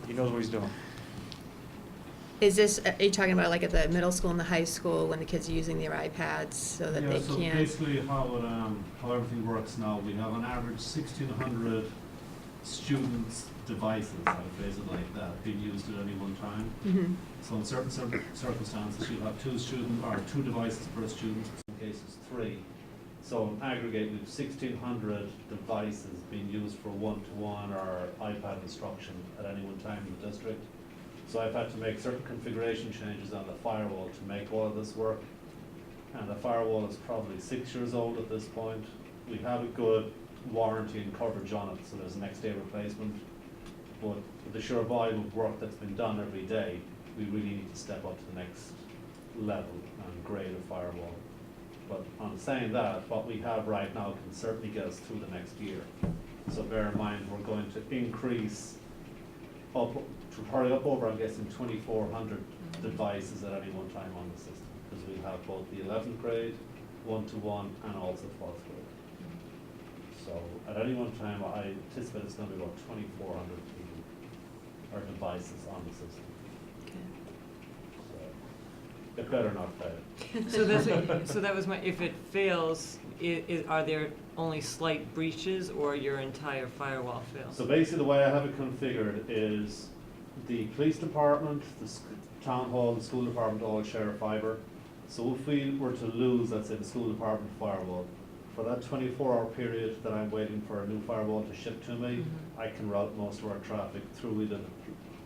he knows what he's doing. Is this, are you talking about like at the middle school and the high school when the kids are using their iPads so that Yeah, they so can't? basically how everything works now, we have on average 1,600 students' devices, I would phrase it like that, being used at any one time. Mhm. So in certain circumstances, you'll have two devices per student, in some cases 3. So in aggregate, we have 1,600 devices being used for one-to-one or iPad instruction at any one time in the district. So I've had to make certain configuration changes on the firewall to make all of this work. And the firewall is probably 6 years old at this point. We have a good warranty and coverage on it, so there's a next day replacement. But with the sheer volume of work that's been done every day, we really need to step up to the next level and grade of firewall. But on saying that, what we have right now can certainly get us through the next year. So bear in mind, we're going to increase up to hurry up over, I'm guessing, 2,400 devices at any one time on the system, because we have both the 11th grade, one-to-one, and also 12th grade. So at any one time, I anticipate it's going to be about 2,400 people or devices on the system. So it better not fail. So that was my, if it fails, are there only slight breaches or your entire firewall fails? So basically, the way I have it configured is the police department, the town hall, the school department all share fiber. So if we were to lose, let's say, the school department firewall, for that 24-hour period that I'm waiting for a new firewall to ship to me, I can route most of our traffic through either the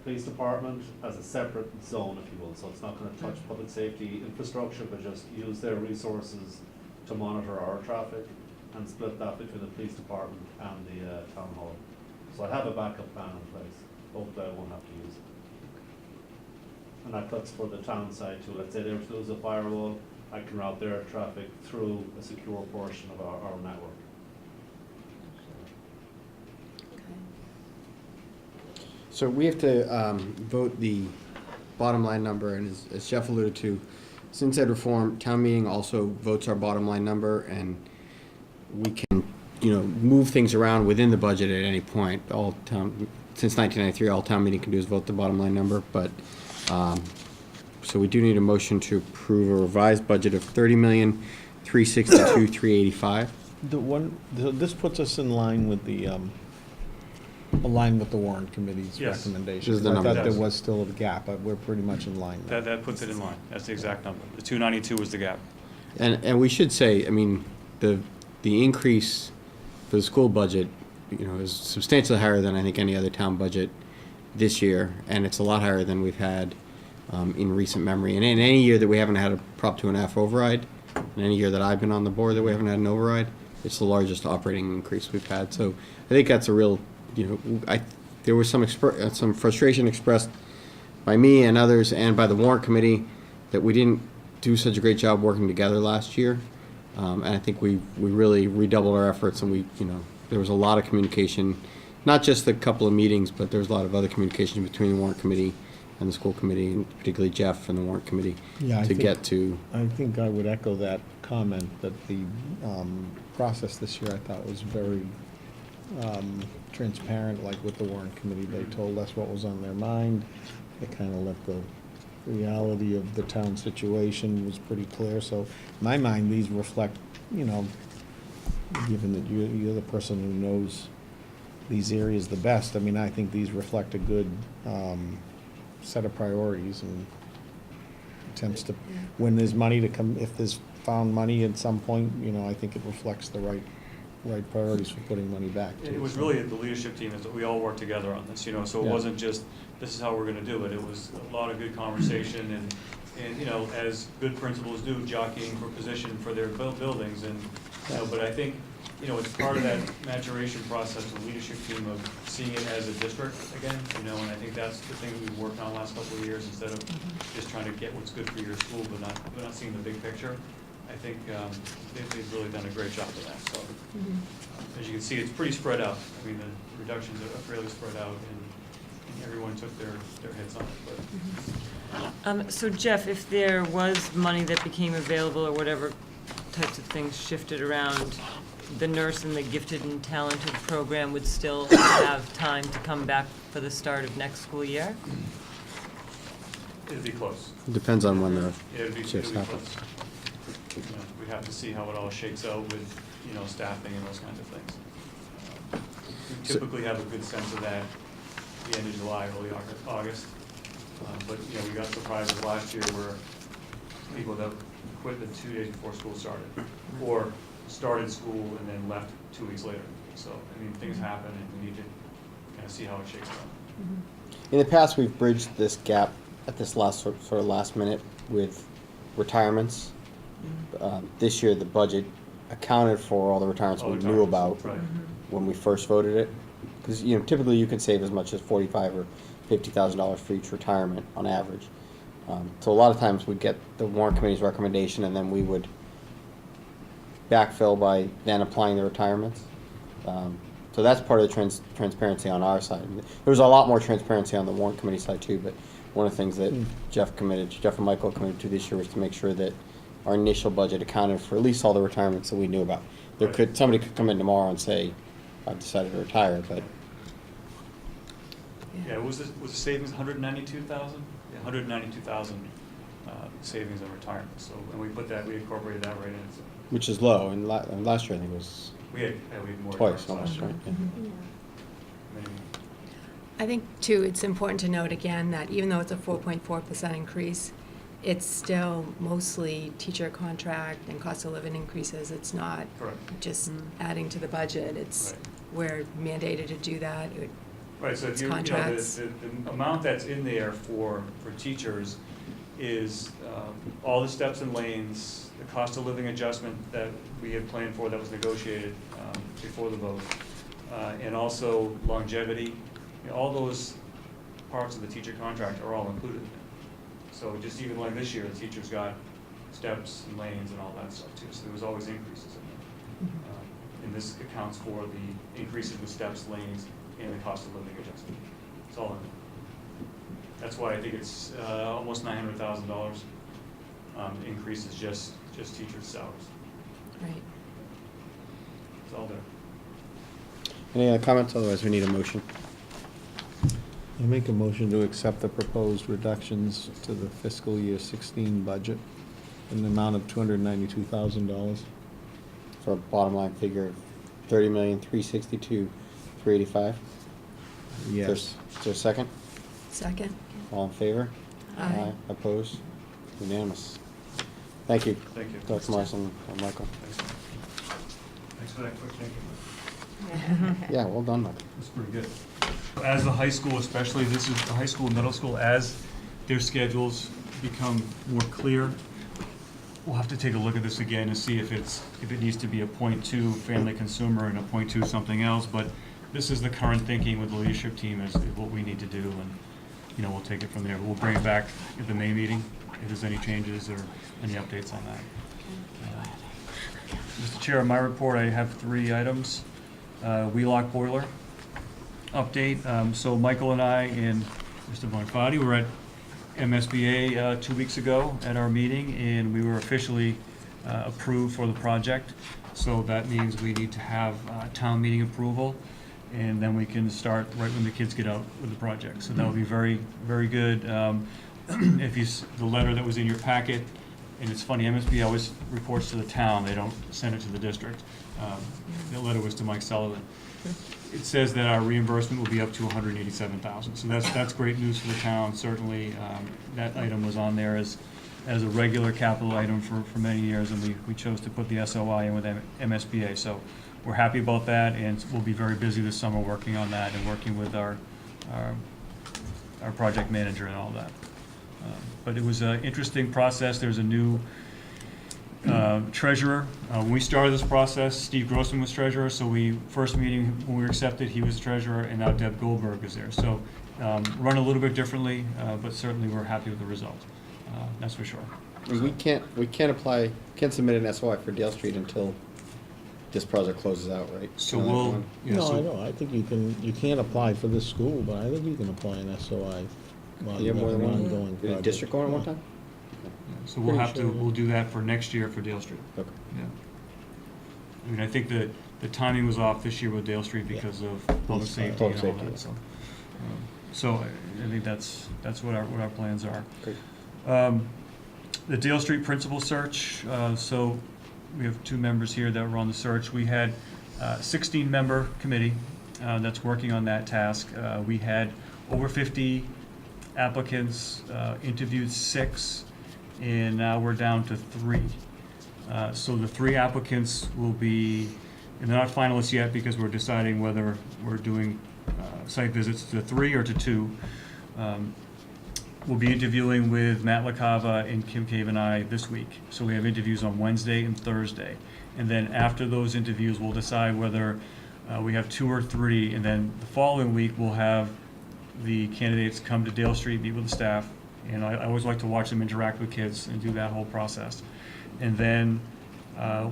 police department as a separate zone, if you will. So it's not going to touch public safety infrastructure, but just use their resources to monitor our traffic and split that between the police department and the town hall. So I have a backup plan in place. Hopefully I won't have to use it. And that cuts for the town side too. Let's say they were to lose a firewall, I can route their traffic through a secure portion of our network. So we have to vote the bottom line number, and as Jeff alluded to, since ed reform, town meeting also votes our bottom line number, and we can, move things around within the budget at any point. Since 1993, all town meeting can do is vote the bottom line number, but, so we do need a motion to approve a revised budget of $30,362,385. This puts us in line with the, warrant committee's Yes. recommendation. This is the I number. thought there was still a gap, but we're pretty much in line now. That puts it in line. That's the exact number. The 292 is the gap. And we should say, I mean, the increase for the school budget, is substantially higher than I think any other town budget this year, and it's a lot higher than we've had in recent memory. And in any year that we haven't had a Prop 2.5 override, in any year that I've been on the board that we haven't had an override, it's the largest operating increase we've had. So I think that's a real, there was some frustration expressed by me and others and by the warrant committee that we didn't do such a great job working together last year. And I think we really redoubled our efforts, and there was a lot of communication, not just the couple of meetings, but there was a lot of other communication between the warrant committee and the school committee, and particularly Jeff and the warrant committee, Yeah, to get to. I think I would echo that comment, that the process this year I thought was very transparent, like with the warrant committee. They told us what was on their mind. They kind of let the reality of the town situation was pretty clear. So in my mind, these reflect, given that you're the person who knows these areas the best, I mean, I think these reflect a good set of priorities and attempts to, when there's money to come, if there's found money at some point, I think it reflects the right priorities for putting money back. It was really the leadership team is that we all worked together on this, so it Yeah. wasn't just, this is how we're gonna do it. It was a lot of good conversation and as good principals do, jockeying for position for their buildings and, but I think, it's part of that maturation process with the leadership team of seeing it as a district again, and I think that's the thing that we've worked on the last couple of years instead of just trying to get what's good for your school but not seeing the big picture. I think they've really done a great job of that. So as you can see, it's pretty spread out. I mean, the reductions are fairly spread out, and everyone took their hits on it. But So Jeff, if there was money that became available or whatever types of things shifted around, the nurse and the gifted and talented program would still have time to come back for the start of next school year? It'd be close. Depends on when the It'd be shifts close. happen. We have to see how it all shakes out with, staffing and those kinds of things. We typically have a good sense of that at the end of July, early August. But, we got surprises last year where people that quit the 2 days before school started, or started school and then left 2 weeks later. So, things happen, and we need to kind of see how it shakes out. In the past, we've bridged this gap at this sort of last minute with retirements. This year, the budget accounted for all the retirements we knew about Right. when we first voted it. Because typically you can save as much as $45,000 or $50,000 for each retirement on average. So a lot of times we'd get the warrant committee's recommendation, and then we would backfill by then applying the retirements. So that's part of the transparency on our side. There was a lot more transparency on the warrant committee side too, but one of the things that Jeff and Michael committed to this year was to make sure that our initial budget accounted for at least all the retirements that we knew about. Somebody could come in tomorrow and say, I've decided to retire, but. Yeah, was the savings 192,000? Yeah, 192,000 savings on retirement. So, and we incorporated that right in. So. Which is low, and last year I think it was We had more. twice almost, right? Yeah. Maybe. I think, too, it's important to note again that even though it's a 4.4% increase, it's still mostly teacher contract and cost of living increases. It's not Correct. just adding to the budget. It's, Right. we're mandated to do that. Right, so if It's you, contracts. the amount that's in there for teachers is all the steps and lanes, the cost of living adjustment that we had planned for that was negotiated before the vote, and also longevity. All those parts of the teacher contract are all included in it. So just even like this year, the teachers got steps and lanes and all that stuff too, so there was always increases in there. And this accounts for the increases with steps, lanes, and the cost of living adjustment. It's all in there. That's why I think it's almost $900,000 increases just teachers' salaries. Right. It's all there. Any other comments? Otherwise, we need a motion. I make a motion to accept the proposed reductions to the fiscal year 16 budget in the amount of $292,000. For a bottom line figure of $30,362,385. Yes. Is there a second? Second? All in favor? Aye. Opposed? Unanimous. Thank you. Thank you. Dr. Morrison and Michael. Thanks for that quick thinking. Yeah, well done, Michael. That's pretty good. As the high school, especially, this is the high school and middle school, as their schedules become more clear, we'll have to take a look at this again and see if it needs to be a .2 family consumer and a .2 something else, but this is the current thinking with the leadership team is what we need to do, and, we'll take it from there. We'll bring it back at the May meeting if there's any changes or any updates on that. Mr. Chair, on my report, I have 3 items. Wheelock boiler update. So Michael and I and Mr. Bonfatti were at MSBA 2 weeks ago at our meeting, and we were officially approved for the project. So that means we need to have town meeting approval, and then we can start right when the kids get out with the project. So that will be very, very good. If the letter that was in your packet, and it's funny, MSBA always reports to the town, they don't send it to the district. The letter was to Mike Sullivan. It says that our reimbursement will be up to $187,000. So that's great news for the town, certainly. That item was on there as a regular capital item for many years, and we chose to put the SOI in with MSBA. So we're happy about that, and we'll be very busy this summer working on that and working with our project manager and all that. But it was an interesting process. There's a new treasurer. When we started this process, Steve Grossman was treasurer, so first meeting when we were accepted, he was treasurer, and now Deb Goldberg is there. So run a little bit differently, but certainly we're happy with the result. That's for sure. And we can't submit an SOI for Dale Street until this project closes out, right? So we'll. Yeah, No, so I know, I think you can't apply for this school, but I think you can apply an SOI while You you have more have than an one? ongoing Did project. a district going at one time? So we'll Pretty sure. we'll do that for next year for Dale Street. Okay. Yeah. I mean, I think that the timing was off this year with Dale Street because of public safety and all Public safety, that, yeah. so. So I think that's what our plans are. Great. The Dale Street principal search, so we have 2 members here that were on the search. We had 16-member committee that's working on that task. We had over 50 applicants, interviewed 6, and now we're down to 3. So the 3 applicants will be, and they're not finalists yet because we're deciding whether we're doing site visits to 3 or to 2. We'll be interviewing with Matt LaCava and Kim Cave and I this week. So we have interviews on Wednesday and Thursday. And then after those interviews, we'll decide whether we have 2 or 3. And then the following week, we'll have the candidates come to Dale Street, meet with the staff. And I always like to watch them interact with kids and do that whole process. And then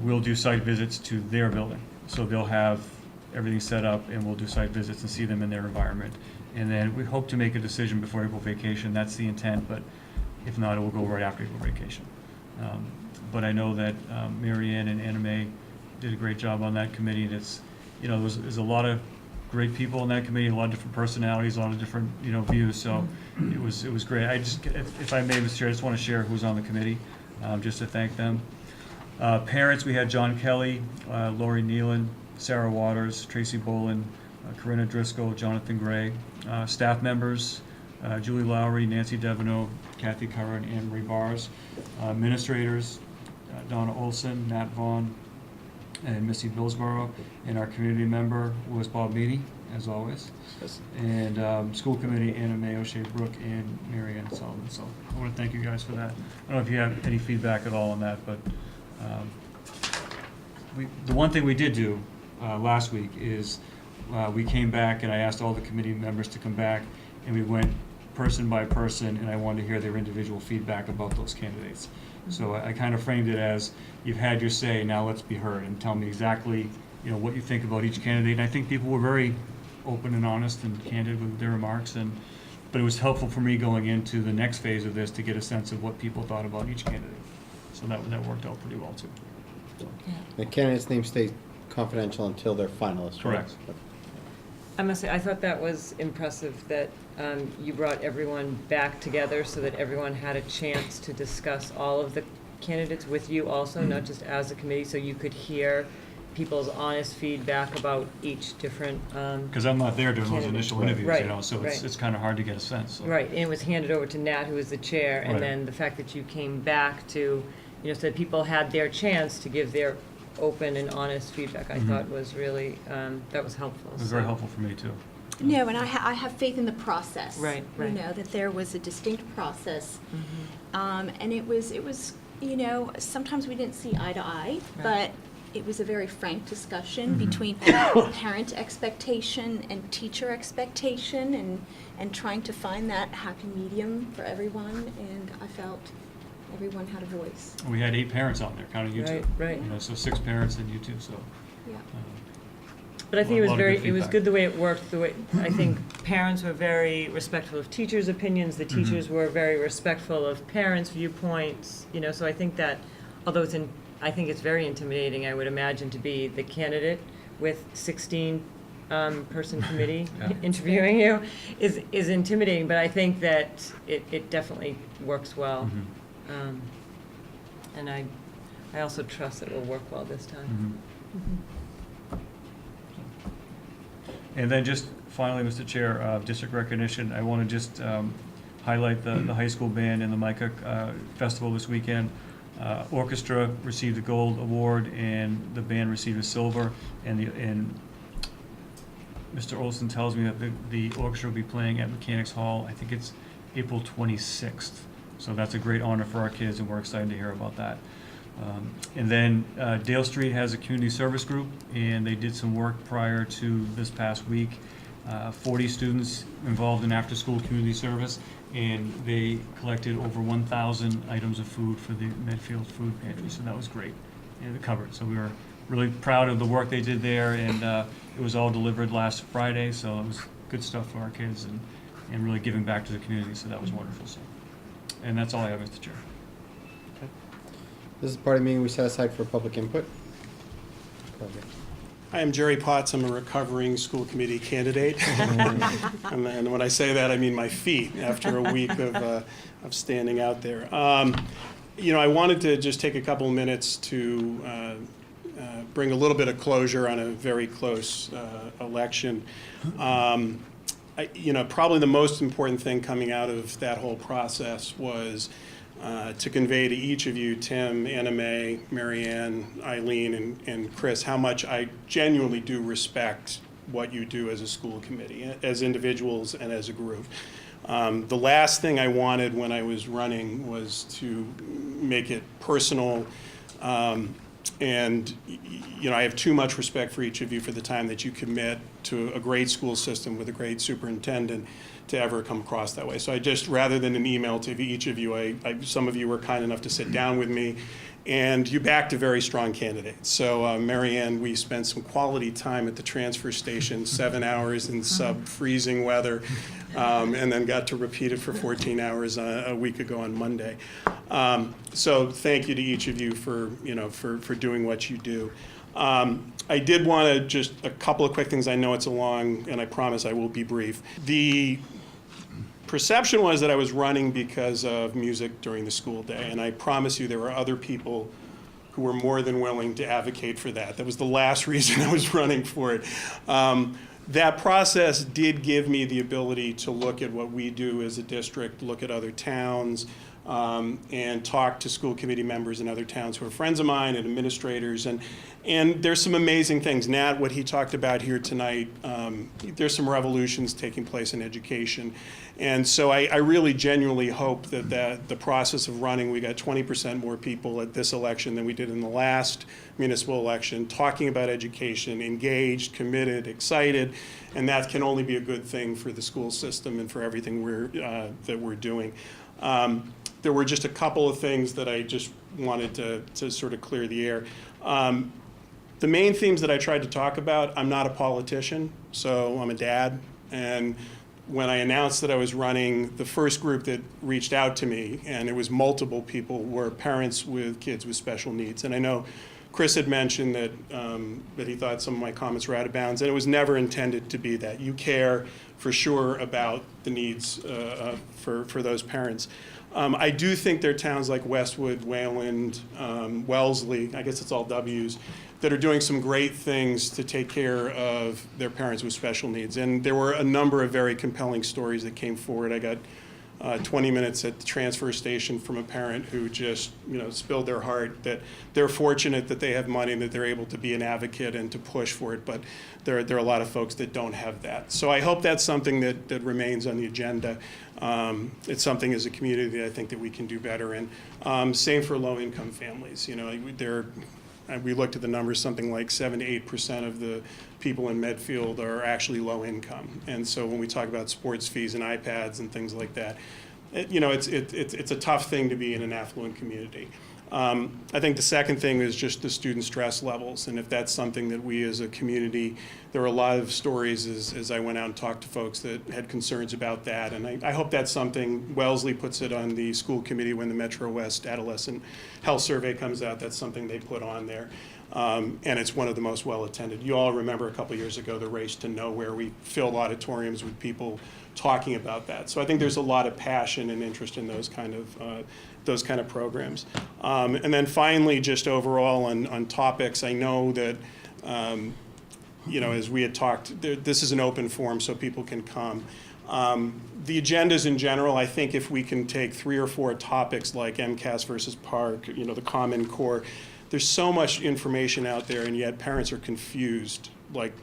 we'll do site visits to their building. So they'll have everything set up, and we'll do site visits and see them in their environment. And then we hope to make a decision before April vacation. That's the intent, but if not, it will go right after April vacation. But I know that Mary Ann and Anna Mae did a great job on that committee. And it's, there's a lot of great people on that committee, a lot of different personalities, a lot of different, views. So it was great. If I may, Mr. Chair, I just want to share who's on the committee, just to thank them. Parents, we had John Kelly, Lori Nealon, Sarah Waters, Tracy Bolin, Corinna Driscoll, Jonathan Gray. Staff members, Julie Lowry, Nancy Deveneaux, Kathy Curran, and Anne Marie Bars. Administrators, Donna Olson, Nat Vaughn, and Missy Billsborough. And our community member was Bob Meany, as always. Yes. And school committee, Anna Mae, O'Shea Brooke, and Mary Ann Sullivan. So I want to thank you guys for that. I don't know if you have any feedback at all on that, but the one thing we did do last week is we came back, and I asked all the committee members to come back, and we went person by person, and I wanted to hear their individual feedback about those candidates. So I kind of framed it as, you've had your say, now let's be heard, and tell me exactly, what you think about each candidate. And I think people were very open and honest and candid with their remarks, but it was helpful for me going into the next phase of this to get a sense of what people thought about each candidate. So that worked out pretty well too. So. The candidates' names stay confidential until they're finalists, Correct. right? I must say, I thought that was impressive that you brought everyone back together so that everyone had a chance to discuss all of the candidates with you also, not just as a committee, so you could hear people's honest feedback about each different Because I'm not there during those candidate. initial interviews, Right, so right. it's kind of hard to get a sense. So. Right, and it was handed over to Nat, who was the chair, and Right. then the fact that you came back to, so that people had their chance to give their open and honest feedback, I thought was really, that was helpful. It was very helpful for me too. No, and I have faith in the process. Right, right. That there was a distinct process. And it was, sometimes we didn't see eye to eye, Right. but it was a very frank discussion between parent expectation and teacher expectation, and trying to find that happy medium for everyone, and I felt everyone had a voice. We had 8 parents on there, counting you two. Right. So 6 parents and you two, so. Yeah. But I think A lot of good it was feedback. good the way it worked, I think parents were very respectful of teachers' opinions, the teachers were very respectful of parents' viewpoints, so I think that, although I think it's very intimidating, I would imagine, to be the candidate with 16 person committee Yeah. interviewing you is intimidating, but I think that it definitely works well. And I also trust that it will work well this time. And then just finally, Mr. Chair, district recognition, I want to just highlight the high school band and the MICA festival this weekend. Orchestra received a gold award, and the band received a silver, and Mr. Olson tells me that the orchestra will be playing at Mechanics Hall, I think it's April 26th. So that's a great honor for our kids, and we're excited to hear about that. And then Dale Street has a community service group, and they did some work prior to this past week. 40 students involved in after-school community service, and they collected over 1,000 items of food for the Medfield food pantry, so that was great, and it covered. So we were really proud of the work they did there, and it was all delivered last Friday, so it was good stuff for our kids, and really giving back to the community, so that was wonderful. So, and that's all I have, Mr. Chair. This is part of the meeting we set aside for public input. Hi, I'm Jerry Potts. I'm a recovering school committee candidate. And when I say that, I mean my feet after a week of standing out there. I wanted to just take a couple of minutes to bring a little bit of closure on a very close election. Probably the most important thing coming out of that whole process was to convey to each of you, Tim, Anna Mae, Marianne, Eileen, and Chris, how much I genuinely do respect what you do as a school committee, as individuals and as a group. The last thing I wanted when I was running was to make it personal. And I have too much respect for each of you for the time that you commit to a great school system with a great superintendent to ever come across that way. So I just, rather than an email to each of you, some of you were kind enough to sit down with me, and you backed a very strong candidate. So Marianne, we spent some quality time at the transfer station, 7 hours in sub-freezing weather, and then got to repeat it for 14 hours a week ago on Monday. So thank you to each of you for doing what you do. I did want to just a couple of quick things. I know it's a long, and I promise I will be brief. The perception was that I was running because of music during the school day, and I promise you there were other people who were more than willing to advocate for that. That was the last reason I was running for it. That process did give me the ability to look at what we do as a district, look at other towns, and talk to school committee members in other towns who are friends of mine and administrators. And there's some amazing things. Nat, what he talked about here tonight, there's some revolutions taking place in education. And so I really genuinely hope that the process of running, we got 20% more people at this election than we did in the last municipal election, talking about education, engaged, committed, excited, and that can only be a good thing for the school system and for everything that we're doing. There were just a couple of things that I just wanted to sort of clear the air. The main themes that I tried to talk about, I'm not a politician, so I'm a dad. And when I announced that I was running, the first group that reached out to me, and it was multiple people, were parents with kids with special needs. And I know Chris had mentioned that he thought some of my comments were out of bounds, and it was never intended to be that. You care for sure about the needs for those parents. I do think there are towns like Westwood, Wayland, Wellesley, I guess it's all W's, that are doing some great things to take care of their parents with special needs. And there were a number of very compelling stories that came forward. I got 20 minutes at the transfer station from a parent who just spilled their heart that they're fortunate that they have money and that they're able to be an advocate and to push for it, but there are a lot of folks that don't have that. So I hope that's something that remains on the agenda. It's something as a community that I think that we can do better in. Same for low-income families. We looked at the numbers, something like 7 to 8% of the people in Medfield are actually low income. And so when we talk about sports fees and iPads and things like that, it's a tough thing to be in an affluent community. I think the second thing is just the student stress levels. And if that's something that we as a community, there were a lot of stories as I went out and talked to folks that had concerns about that. And I hope that's something, Wellesley puts it on the school committee when the Metro West Adolescent Health Survey comes out. That's something they put on there. And it's one of the most well-attended. You all remember a couple years ago the Race to Nowhere. We filled auditoriums with people talking about that. So I think there's a lot of passion and interest in those kind of programs. And then finally, just overall on topics, I know that as we had talked, this is an open forum so people can come. The agendas in general, I think if we can take 3 or 4 topics like MCAS versus PARC, the Common Core, there's so much information out there, and yet parents are confused like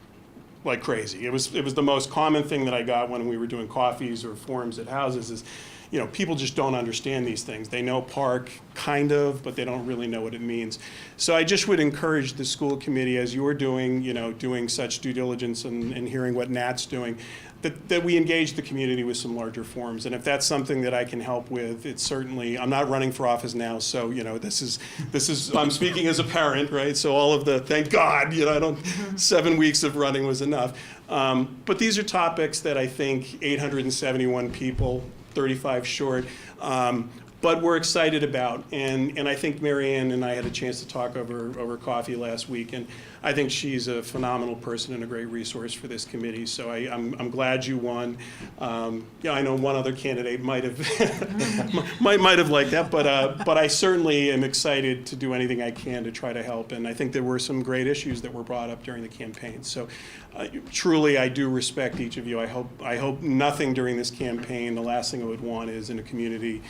crazy. It was the most common thing that I got when we were doing coffees or forums at houses is, people just don't understand these things. They know PARC kind of, but they don't really know what it means. So I just would encourage the school committee, as you're doing, doing such due diligence and hearing what Nat's doing, that we engage the community with some larger forums. And if that's something that I can help with, it's certainly, I'm not running for office now, so, this is, I'm speaking as a parent, right? So all of the, thank God, 7 weeks of running was enough. But these are topics that I think 871 people, 35 short, but we're excited about. And I think Mary Ann and I had a chance to talk over coffee last week, and I think she's a phenomenal person and a great resource for this committee. So I'm glad you won. Yeah, I know one other candidate might have might have liked that, but I certainly am excited to do anything I can to try to help. And I think there were some great issues that were brought up during the campaign. So truly, I do respect each of you. I hope nothing during this campaign. The last thing I would want is in a community.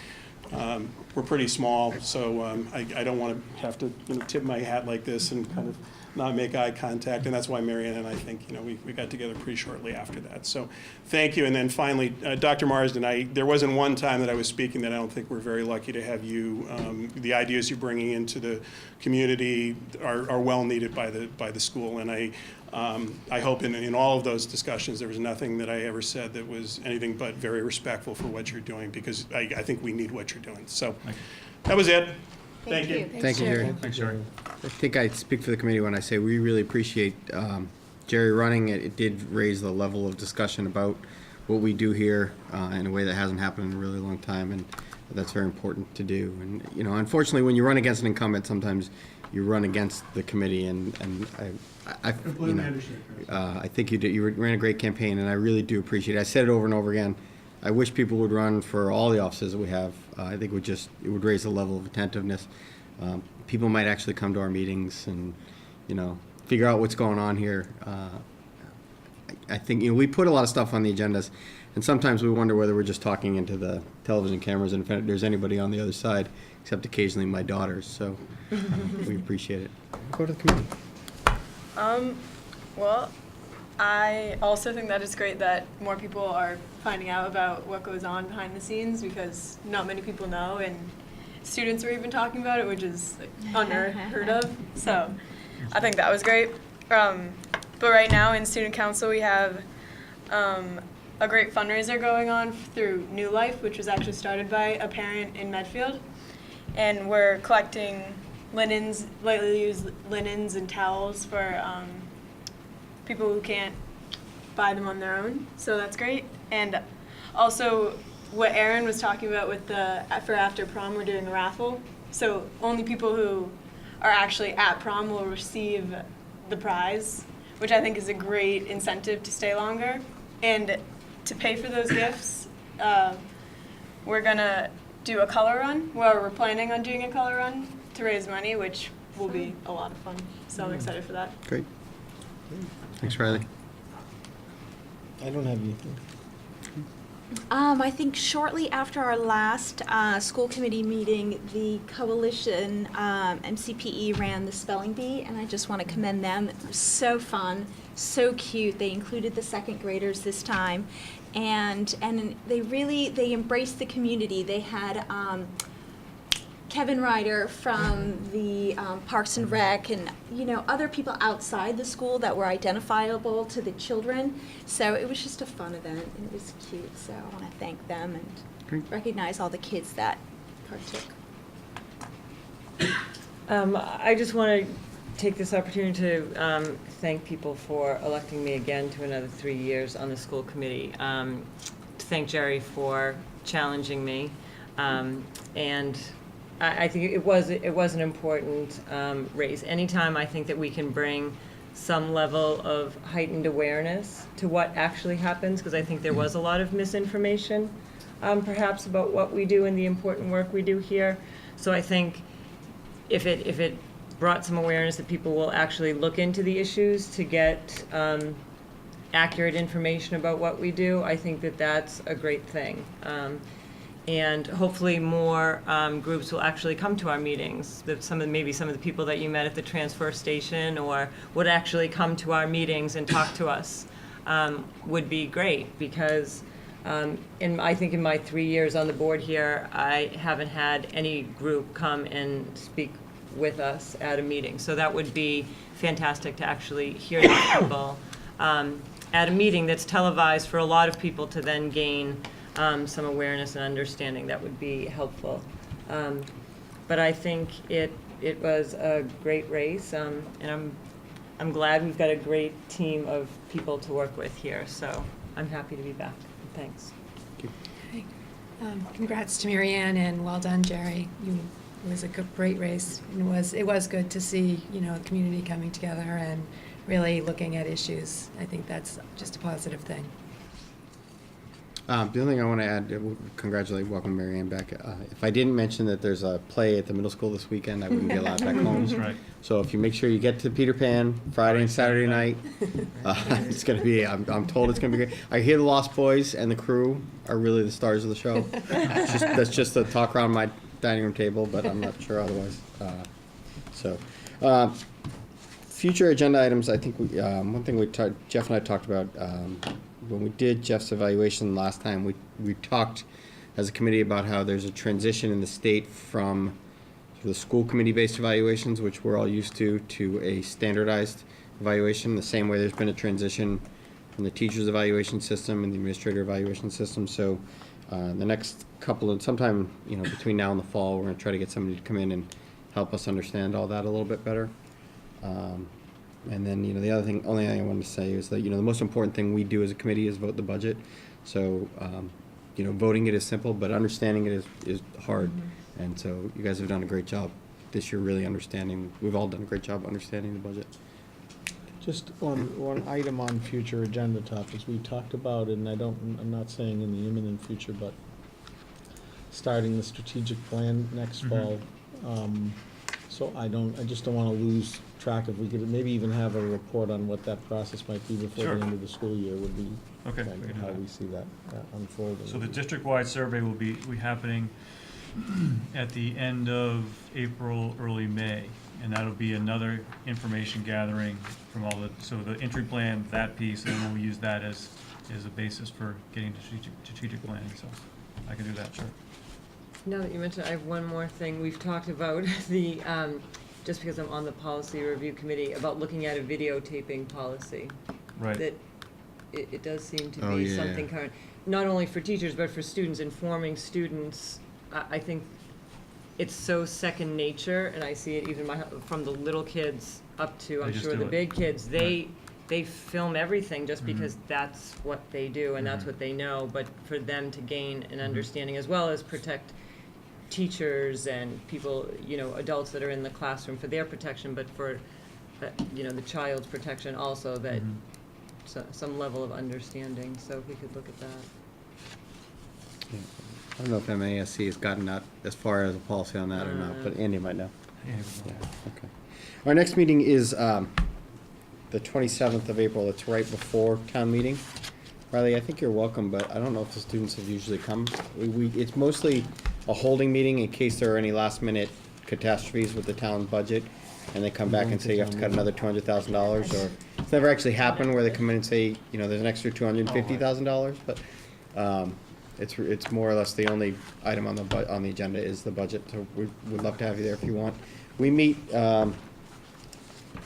We're pretty small, so I don't want to have to tip my hat like this and kind of not make eye contact, and that's why Marianne and I think we got together pretty shortly after that. So thank you. And then finally, Dr. Marsden, there wasn't one time that I was speaking that I don't think we're very lucky to have you. The ideas you're bringing into the community are well needed by the school, and I hope in all of those discussions there was nothing that I ever said that was anything but very respectful for what you're doing, because I think we need what you're doing. So that was it. Thank you. Thank you, Jerry. Thanks, Jerry. I think I speak for the committee when I say we really appreciate Jerry running it. It did raise the level of discussion about what we do here in a way that hasn't happened in a really long time, and that's very important to do. And unfortunately, when you run against an incumbent, sometimes you run against the committee, and I think you did. You ran a great campaign, and I really do appreciate it. I said it over and over again. I wish people would run for all the offices that we have. I think it would raise the level of attentiveness. People might actually come to our meetings and, figure out what's going on here. I think, we put a lot of stuff on the agendas, and sometimes we wonder whether we're just talking into the television cameras and if there's anybody on the other side, except occasionally my daughters. So we appreciate it. Go to the committee. Well, I also think that it's great that more people are finding out about what goes on behind the scenes, because not many people know, and students were even talking about it, which is unheard of. So I think that was great. But right now in student council we have a great fundraiser going on through New Life, which was actually started by a parent in Medfield, and we're collecting linens, lightly used linens and towels for people who can't buy them on their own, so that's great. And also what Aaron was talking about with for after prom, we're doing a raffle, so only people who are actually at prom will receive the prize, which I think is a great incentive to stay longer. And to pay for those gifts, we're gonna do a color run. Well, we're planning on doing a color run to raise money, which will be a lot of fun, so I'm excited for that. Great. Thanks, Riley. I don't have anything. I think shortly after our last school committee meeting, the coalition MCPE ran the spelling bee, and I just want to commend them. It was so fun, so cute. They included the second graders this time, and they embraced the community. They had Kevin Ryder from the Parks and Rec, and other people outside the school that were identifiable to the children. So it was just a fun event, and it was cute. So I want to thank them and recognize all the kids that partook. I just want to take this opportunity to thank people for electing me again to another 3 years on the school committee. To thank Jerry for challenging me, and I think it was an important race. Anytime I think that we can bring some level of heightened awareness to what actually happens, because I think there was a lot of misinformation, perhaps, about what we do and the important work we do here. So I think if it brought some awareness that people will actually look into the issues to get accurate information about what we do, I think that that's a great thing. And hopefully more groups will actually come to our meetings. Maybe some of the people that you met at the transfer station or would actually come to our meetings and talk to us would be great, because I think in my 3 years on the board here, I haven't had any group come and speak with us at a meeting. So that would be fantastic to actually hear these people at a meeting that's televised for a lot of people to then gain some awareness and understanding. That would be helpful. But I think it was a great race, and I'm glad we've got a great team of people to work with here. So I'm happy to be back. Thanks. Thank you. Congrats to Marianne and well done, Jerry. It was a great race. And it was good to see, the community coming together and really looking at issues. I think that's just a positive thing. The only thing I want to add, welcome Marianne back. If I didn't mention that there's a play at the middle school this weekend, I wouldn't be allowed back home. That's right. So if you make sure you get to Peter Pan Friday and Saturday night, it's going to be, I'm told it's going to be great. I hear the Lost Boys and the crew are really the stars of the show. That's just the talk around my dining room table, but I'm not sure otherwise. Future agenda items, I think one thing Jeff and I talked about, when we did Jeff's evaluation last time, we talked as a committee about how there's a transition in the state from the school committee-based evaluations, which we're all used to a standardized evaluation, the same way there's been a transition from the teacher's evaluation system and the administrator evaluation system. So the next sometime between now and the fall, we're going to try to get somebody to come in and help us understand all that a little bit better. And then, the only thing I wanted to say is that, the most important thing we do as a committee is vote the budget. So, voting it is simple, but understanding it is hard. Mm-hmm. And so you guys have done a great job this year really understanding, we've all done a great job understanding the budget. Just one item on future agenda topics. We talked about, and I'm not saying in the imminent future, but starting the strategic plan next fall. So I just don't want to lose track of, we could maybe even have a report on what that process might be before the end of the school year would be. Okay. How we see that unfolding. So the district-wide survey will be happening at the end of April, early May, and that'll be another information gathering from so the entry plan, that piece, and then we'll use that as a basis for getting to strategic planning, so I can do that, sure. Now that you mentioned, I have one more thing. We've talked about just because I'm on the policy review committee, about looking at a videotaping policy. Right. That it does seem to be something current, not only for teachers, but for students, informing students. I think it's so second nature, and I see it even from the little kids up to, I'm sure, the big kids. They film everything just because that's what they do and that's what they know, but for them to gain an understanding as well as protect teachers and people, adults that are in the classroom for their protection, but for, the child's protection also, that some level of understanding. So if we could look at that. Yeah. I don't know if MASC has gotten out as far as a policy on that or not, but Andy might know. Yeah. Okay. Our next meeting is the 27th of April. It's right before town meeting. Riley, I think you're welcome, but I don't know if the students have usually come. It's mostly a holding meeting in case there are any last-minute catastrophes with the town budget, and they come back and say you have to cut another $200,000, or it's never actually happened where they come in and say, there's an extra $250,000, but it's more or less the only item on the agenda is the budget. So we'd love to have you there if you want. We meet. The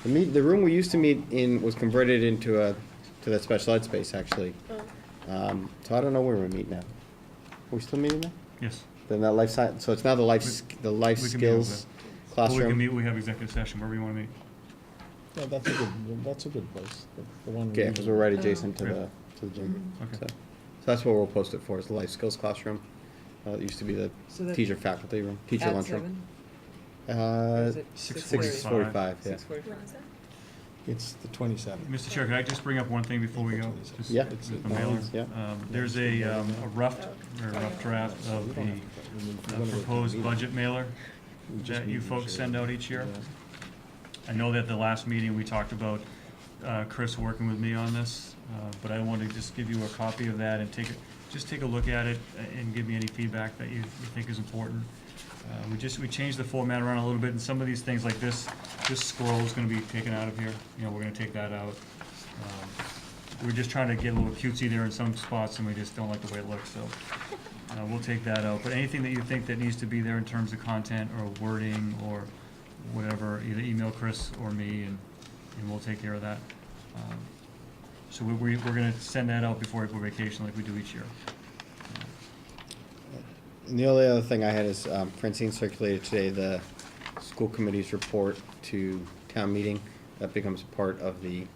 room we used to meet in was converted into to that special ed space, actually. So I don't know where we meet now. Are we still meeting there? Yes. Then that life science, so it's now the life skills classroom. We have executive session, wherever you want to meet. Yeah, that's a good place. The one. Okay, because we're right adjacent to the gym. Okay. So that's what we'll post it for, is the life skills classroom. It used to be the teacher faculty room, teacher lunchroom. Is it 6:45, yeah. 6:45. When is that? It's the 27th. Mr. Chair, could I just bring up one thing before we go? Just Yeah. with the mailer. Yeah. There's a rough draft of the proposed budget mailer that you folks send out each year. I know that the last meeting we talked about Chris working with me on this, but I wanted to just give you a copy of that and take a look at it and give me any feedback that you think is important. We changed the format around a little bit, and some of these things like this scroll is going to be taken out of here. We're going to take that out. We're just trying to get a little cutesy there in some spots, and we just don't like the way it looks, so we'll take that out. But anything that you think that needs to be there in terms of content or wording or whatever, either email Chris or me, and we'll take care of that. So we're going to send that out before April vacation like we do each year. And the only other thing I had is Francine circulated today the school committee's report to town meeting. That becomes part of the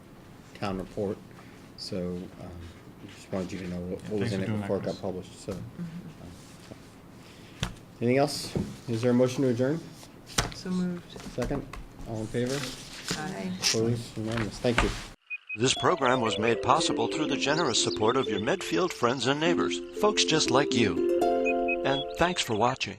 town report. So just wanted you to know what was in it before it got published. So Anything else? Is there a motion to adjourn? So moved. Second? All in favor? Aye. Opposed? Unanimous. Thank you. This program was made possible through the generous support of your Medfield friends and neighbors, folks just like you. And thanks for watching.